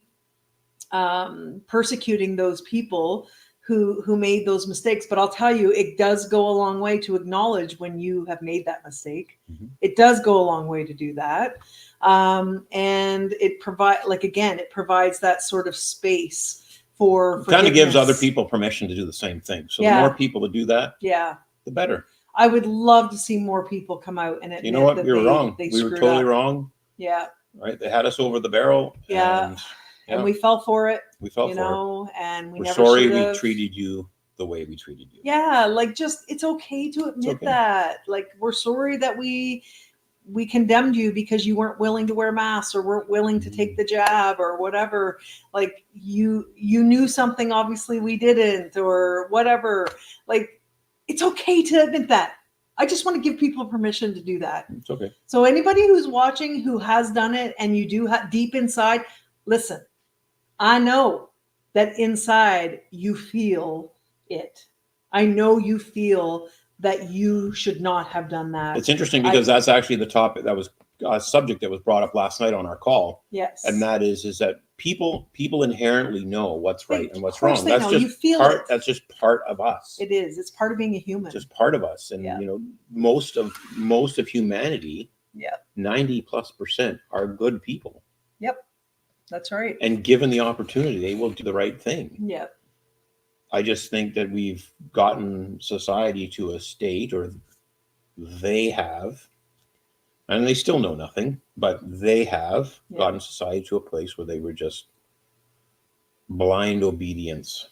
persecuting those people who made those mistakes. But I'll tell you, it does go a long way to acknowledge when you have made that mistake. It does go a long way to do that. And it provides that sort of space for kind of gives other people permission to do the same thing. So the more people to do that, the better. I would love to see more people come out and admit, you know what, that we were wrong. We were totally up. Wrong. Yeah. Right. They had us over the barrel. And we fell for it. We fell for it. And we're sorry we treated you the way we treated you. Yeah, like just it's okay to admit that. Like, we're sorry that we condemned you because you weren't willing to wear masks or weren't willing to take the jab or whatever. Like, you knew something obviously we didn't or whatever. Like, it's okay to admit that. I just want to give people permission to do that. It's okay. So anybody who's watching who has done it and you do deep inside, listen, I know that inside you feel it. I know you feel that you should not have done that. It's interesting because that's actually the topic that was a subject that was brought up last night on our call. Yes. And that is that people inherently know what's right and what's wrong. That's just part. That's just part of us. It is. It's part of being a human. Just part of us. And you know, most of humanity, 90+% are good people. Yep. That's right. And given the opportunity, they will do the right thing. Yep. I just think that we've gotten society to a state, or they have, and they still know nothing, but they have gotten society to a place where they were just blind obedience.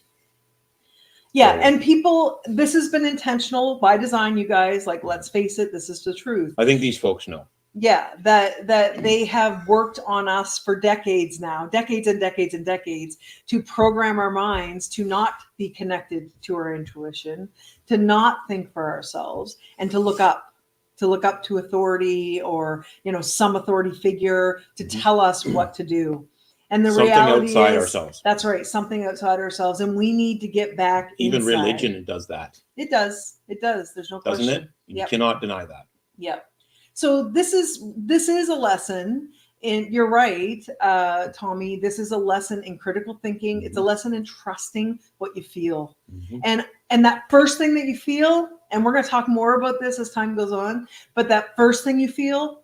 Yeah, So- and people, this has been intentional by design, you guys. Like, let's face it, this is the truth. I think these folks know. Yeah, that they have worked on us for decades now, decades and decades and decades, to program our minds to not be connected to our intuition, to not think for ourselves, and to look up to authority, or some authority figure to tell us what to do. And the Something reality outside is, ourselves. that's right, something outside ourselves, and we need to get back Even inside. religion does that. It does. There's no question. Doesn't it? You cannot deny that. Yep. So this is a lesson in, you're right, Tommy, this is a lesson in critical thinking. It's a lesson in trusting what you feel. And that first thing that you feel, and we're going to talk more about this as time goes on, but that first thing you feel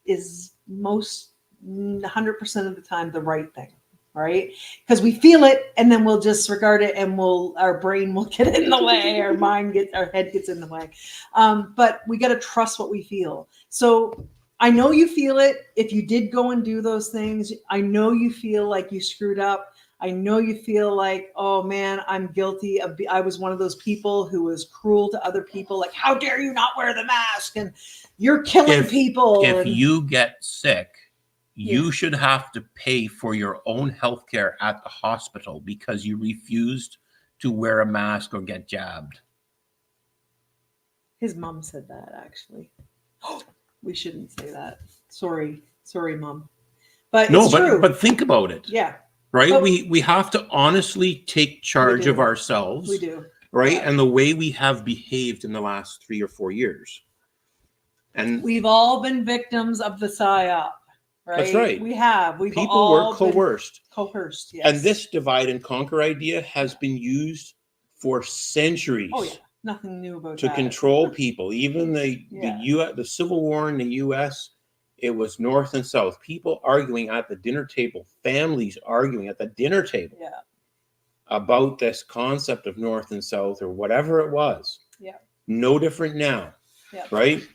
is most 100% of the time the right thing, right? Because we feel it and then we'll disregard it, and our brain will get in the way, our head gets in the way. But we got to trust what we feel. So I know you feel it if you did go and do those things. I know you feel like you screwed up. I know you feel like, oh man, I'm guilty. I was one of those people who was cruel to other people. Like, how dare you not wear the mask? And you're killing people. If you get sick, you should have to pay for your own health care at the hospital because you refused to wear a mask or get jabbed. His mom said that, actually. We shouldn't say that. Sorry, Mom. But No, it's true. but think about it. Yeah. Right? But we have to honestly take charge of ourselves. We do. Right? Yeah. And the way we have behaved in the last 3 or 4 years. And we've all been victims of the PSYOP, right? That's right. We have. People were coerced. Coerced, yes. And this divide and conquer idea has been used for centuries. Oh yeah, nothing new about to that. control people. Even the Civil War in the U.S., it was North and South. People arguing at the dinner table, families arguing at the dinner table about this concept of North and South or whatever it was. Yeah. No different now. Yeah. Right?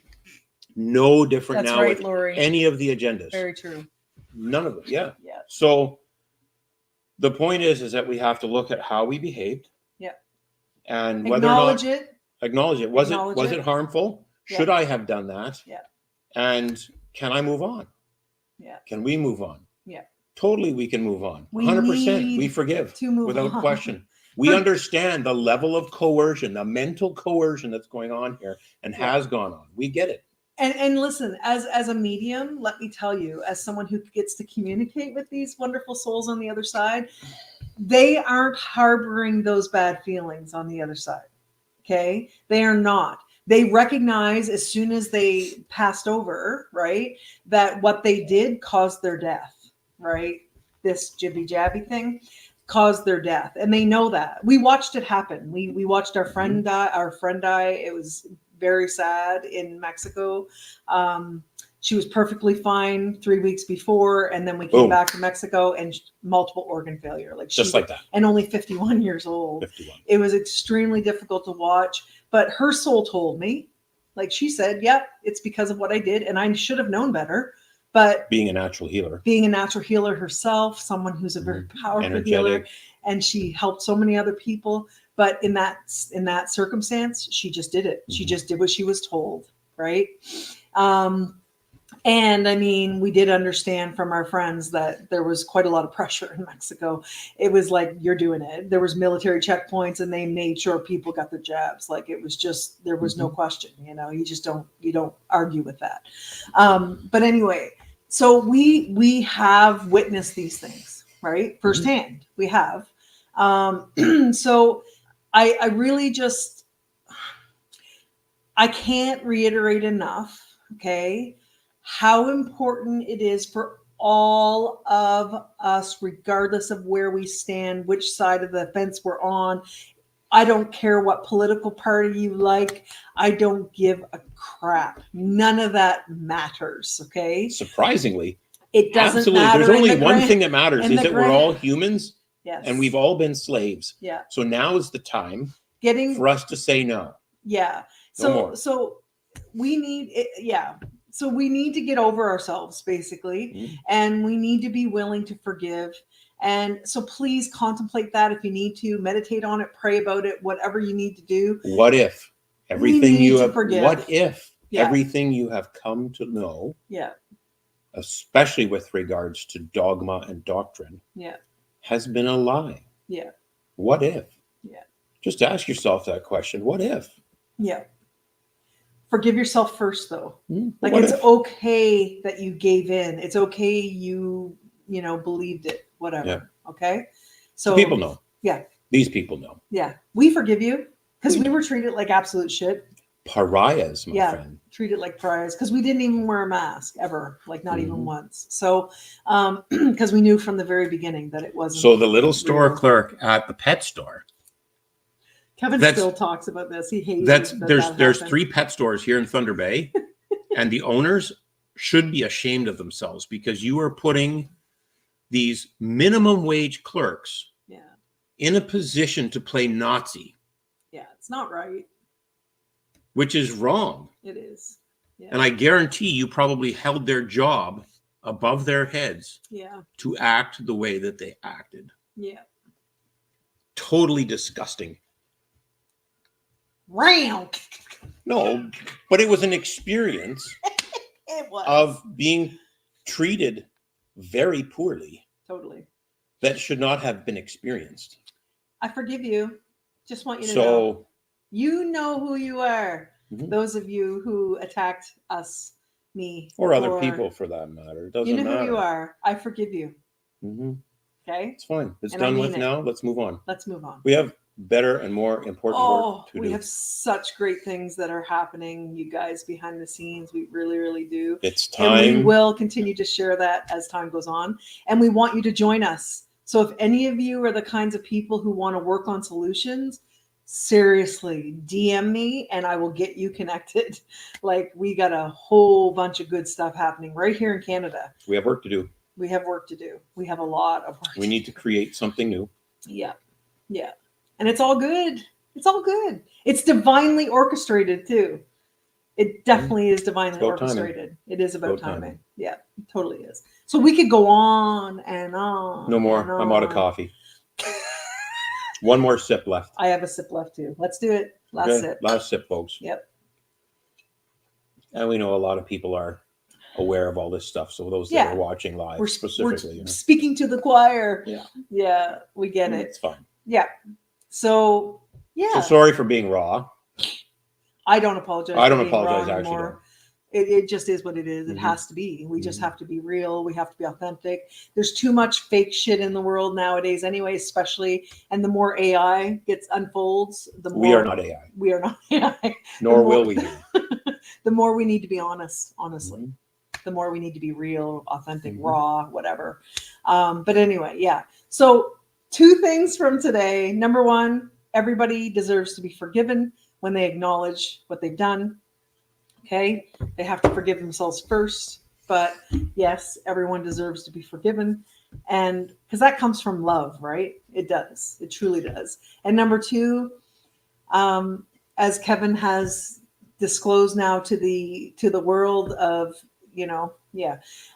No different That's now right, with Lori. any of the agendas. Very true. None of them. Yeah. Yeah. So the point is that we have to look at how we behaved. Yeah. And whether acknowledge or not it. Acknowledge it. Was it harmful? Yeah. Should I have done that? Yeah. And can I move on? Yeah. Can we move on? Yeah. Totally, we can move on. We 100%. We forgive to move without on. question. We understand the level of coercion, the mental coercion that's going on here and has gone on. We get it. And listen, as a medium, let me tell you, as someone who gets to communicate with these wonderful souls on the other side, they aren't harboring those bad feelings on the other side. Okay? They are not. They recognize as soon as they passed over, right, that what they did caused their death, right? This jibby jabby thing caused their death. And they know that. We watched it happen. We watched our friend die. It was very sad in Mexico. She was perfectly fine 3 weeks before, and then we came back to Mexico and multiple organ failure, like that, and only 51 years old. 51. It was extremely difficult to watch, but her soul told me, like she said, "Yeah, it's because of what I did, and I should have known better." But being a natural healer herself, someone who's a very powerful energetic healer, and she helped so many other people. But in that circumstance, she just did it. She just did what she was told, right? And I mean, we did understand from our friends that there was quite a lot of pressure in Mexico. It was like, you're doing it. There was military checkpoints, and they made sure people got their jabs. Like, it was just, there was no question, you don't argue with that. But anyway, so we have witnessed these things, right? Firsthand, we have. So I really just, I can't reiterate enough, okay, how important it is for all of us, regardless of where we stand, which side of the fence we're on. I don't care what political party you like. I don't give a crap. None of that matters, okay? Surprisingly. It doesn't matter. There's only one thing that matters is that we're all humans. Yes. And we've all been slaves. Yeah. So now is the time for us to say no. Yeah. So we need it. Yeah. So we need to get over ourselves, basically, and we need to be willing to forgive. And so please contemplate that if you need to, meditate on it, pray about it, whatever you need to do. What if everything need you to have, forgive. what if Yeah. everything you have come to know, Yeah. especially with regards to dogma and doctrine, Yeah. has been a lie? Yeah. What if? Yeah. Just ask yourself that question. What if? Yeah. Forgive yourself first, though. Like, What it's if? okay that you gave in. It's okay you believed it, whatever. Yeah. Okay? So people know. Yeah. These people know. Yeah. We forgive you because We we were treated like absolute shit. Pariahs, my Yeah. friend. Treated like pariahs because we didn't even wear a mask ever, like not even Mhm. once. So, because we knew from the very beginning that it wasn't. So the little store real. clerk at the pet store. Kevin That's- still talks about this. He hates There's happened. 3 pet stores here in Thunder Bay, and the owners should be ashamed of themselves because you are putting these minimum wage clerks Yeah. in a position to play Nazi, Yeah. It's not right. which is wrong. It is. Yeah. And I guarantee you probably held their job above their heads Yeah. to act the way that they acted. Yeah. Totally disgusting. Round. No, but it was an experience It was. of being treated very poorly Totally. that should not have been experienced. I forgive you. Just want you to know. So, You know who you are. Mhm. Those of you who attacked us, me, or other people for that matter. It doesn't You know matter. who you are. I forgive you. Mhm. Okay. It's fine. It's And I done mean with it. now. Let's move on. Let's move on. We have better and more important work to we do. have such great things that are happening, you guys, behind the scenes. We really, really do. It's And we time. will continue to share that as time goes on. And we want you to join us. So if any of you are the kinds of people who want to work on solutions, seriously, DM me and I will get you connected. Like, we got a whole bunch of good stuff happening right here in Canada. We have work to do. We have work to do. We have a lot of work. We need to create something new. Yeah. Yeah. And it's all good. It's all good. It's divinely orchestrated too. It definitely is divinely It's about timing. orchestrated. It is about About timing. timing. Yeah, it totally is. So we could go on and on. No more. and I'm out of on. coffee. One more sip left. I have a sip left too. Let's do it. Last Okay? sip. Last sip, folks. Yep. And we know a lot of people are aware of all this stuff. So those that Yeah. are watching live We're specifically, you know, speaking to the choir. Yeah. Yeah, we get it. it's fine. Yeah. So, yeah. So sorry for being raw. I don't apologize. I don't for being wrong apologize, I actually anymore. It just is what it is. It Mhm. has to be. We just Mhm. have to be real. We have to be authentic. There's too much fake shit in the world nowadays, anyway. Especially, and the more AI gets unfolds, the more We are not AI, We are not AI. nor more- will we be. The more we need to be honest. Honestly, Mhm. the more we need to be real, authentic, Mhm. raw, whatever. But anyway, yeah. So 2 things from today. Number 1, everybody deserves to be forgiven when they acknowledge what they've done. Okay. They have to forgive themselves first. But yes, everyone deserves to be forgiven. And because that comes from love, right? It does. It truly does. And number 2, as Kevin has disclosed now to the world of,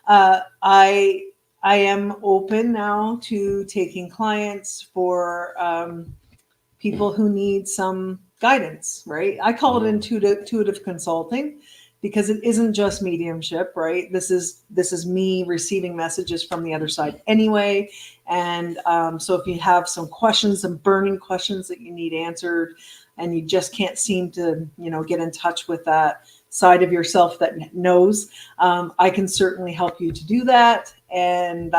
I am open now to taking clients for people who need some guidance, right? I call it intuitive consulting because it isn't just mediumship, right? This is me receiving messages from the other side anyway. And so if you have some questions, some burning questions that you need answered, and you just can't seem to, get in touch with that side of yourself that knows, I can certainly help you to do that. And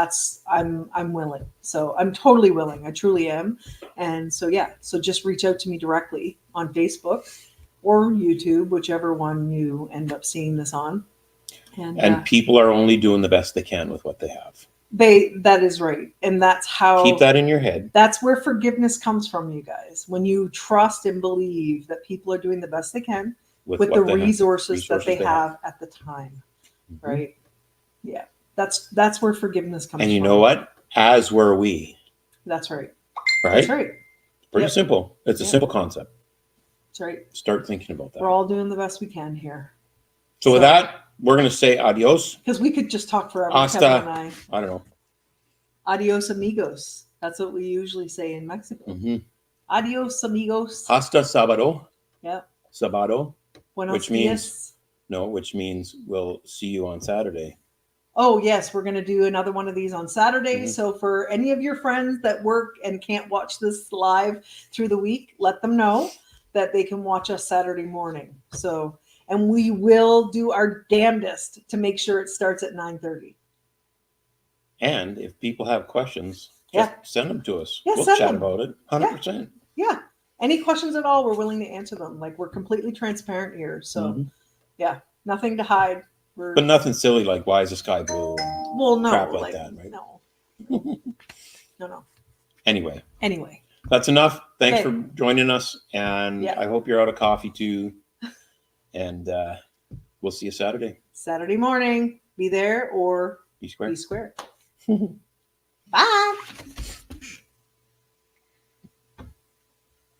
I'm willing. So I'm totally willing. I truly am. And so, yeah, so just reach out to me directly on Facebook or YouTube, whichever one you end up seeing this on. And people are only doing the best they can with what they have. That is right. And that's how. Keep that in your head. That's where forgiveness comes from, you guys. When you trust and believe that people are doing the best they can with the resources that they have at the time. Mhm. Right? Yeah. That's where forgiveness comes from. And you know what? As were we. That's right. Right? That's right. Pretty Yep. simple. It's a Yep. simple concept. That's right. Start thinking about that. We're all doing the best we can here. So with that, we're going to say adios. Because we could just talk forever, Hasta. Kevin and I. I don't know. Adios, amigos. That's what we usually say in Mexico. Mhm. Adios, amigos. Hasta sábado. Yeah. Sábado. Buenos Which means- dias. No, which means we'll see you on Saturday. Oh, yes, we're going to do another one of these on Saturday. Mhm. So for any of your friends that work and can't watch this live through the week, let them know that they can watch us Saturday morning. So, and we will do our damnedest to make sure it starts at 9:30. And if people have questions, Yeah. just send them to us. Yeah, we'll send chat them. about it. 100%. Yeah. Any questions at all, we're willing to answer them. Like, we're completely transparent here. So, Mhm. yeah, nothing to hide. We're, But nothing silly like why is the sky blue? well, no, crap like that, right? No. No. Anyway, Anyway, that's enough. Thanks Okay. for joining us. And Yeah. I hope you're out of coffee too. And we'll see you Saturday. Saturday morning, be there or Be square. be square. Bye.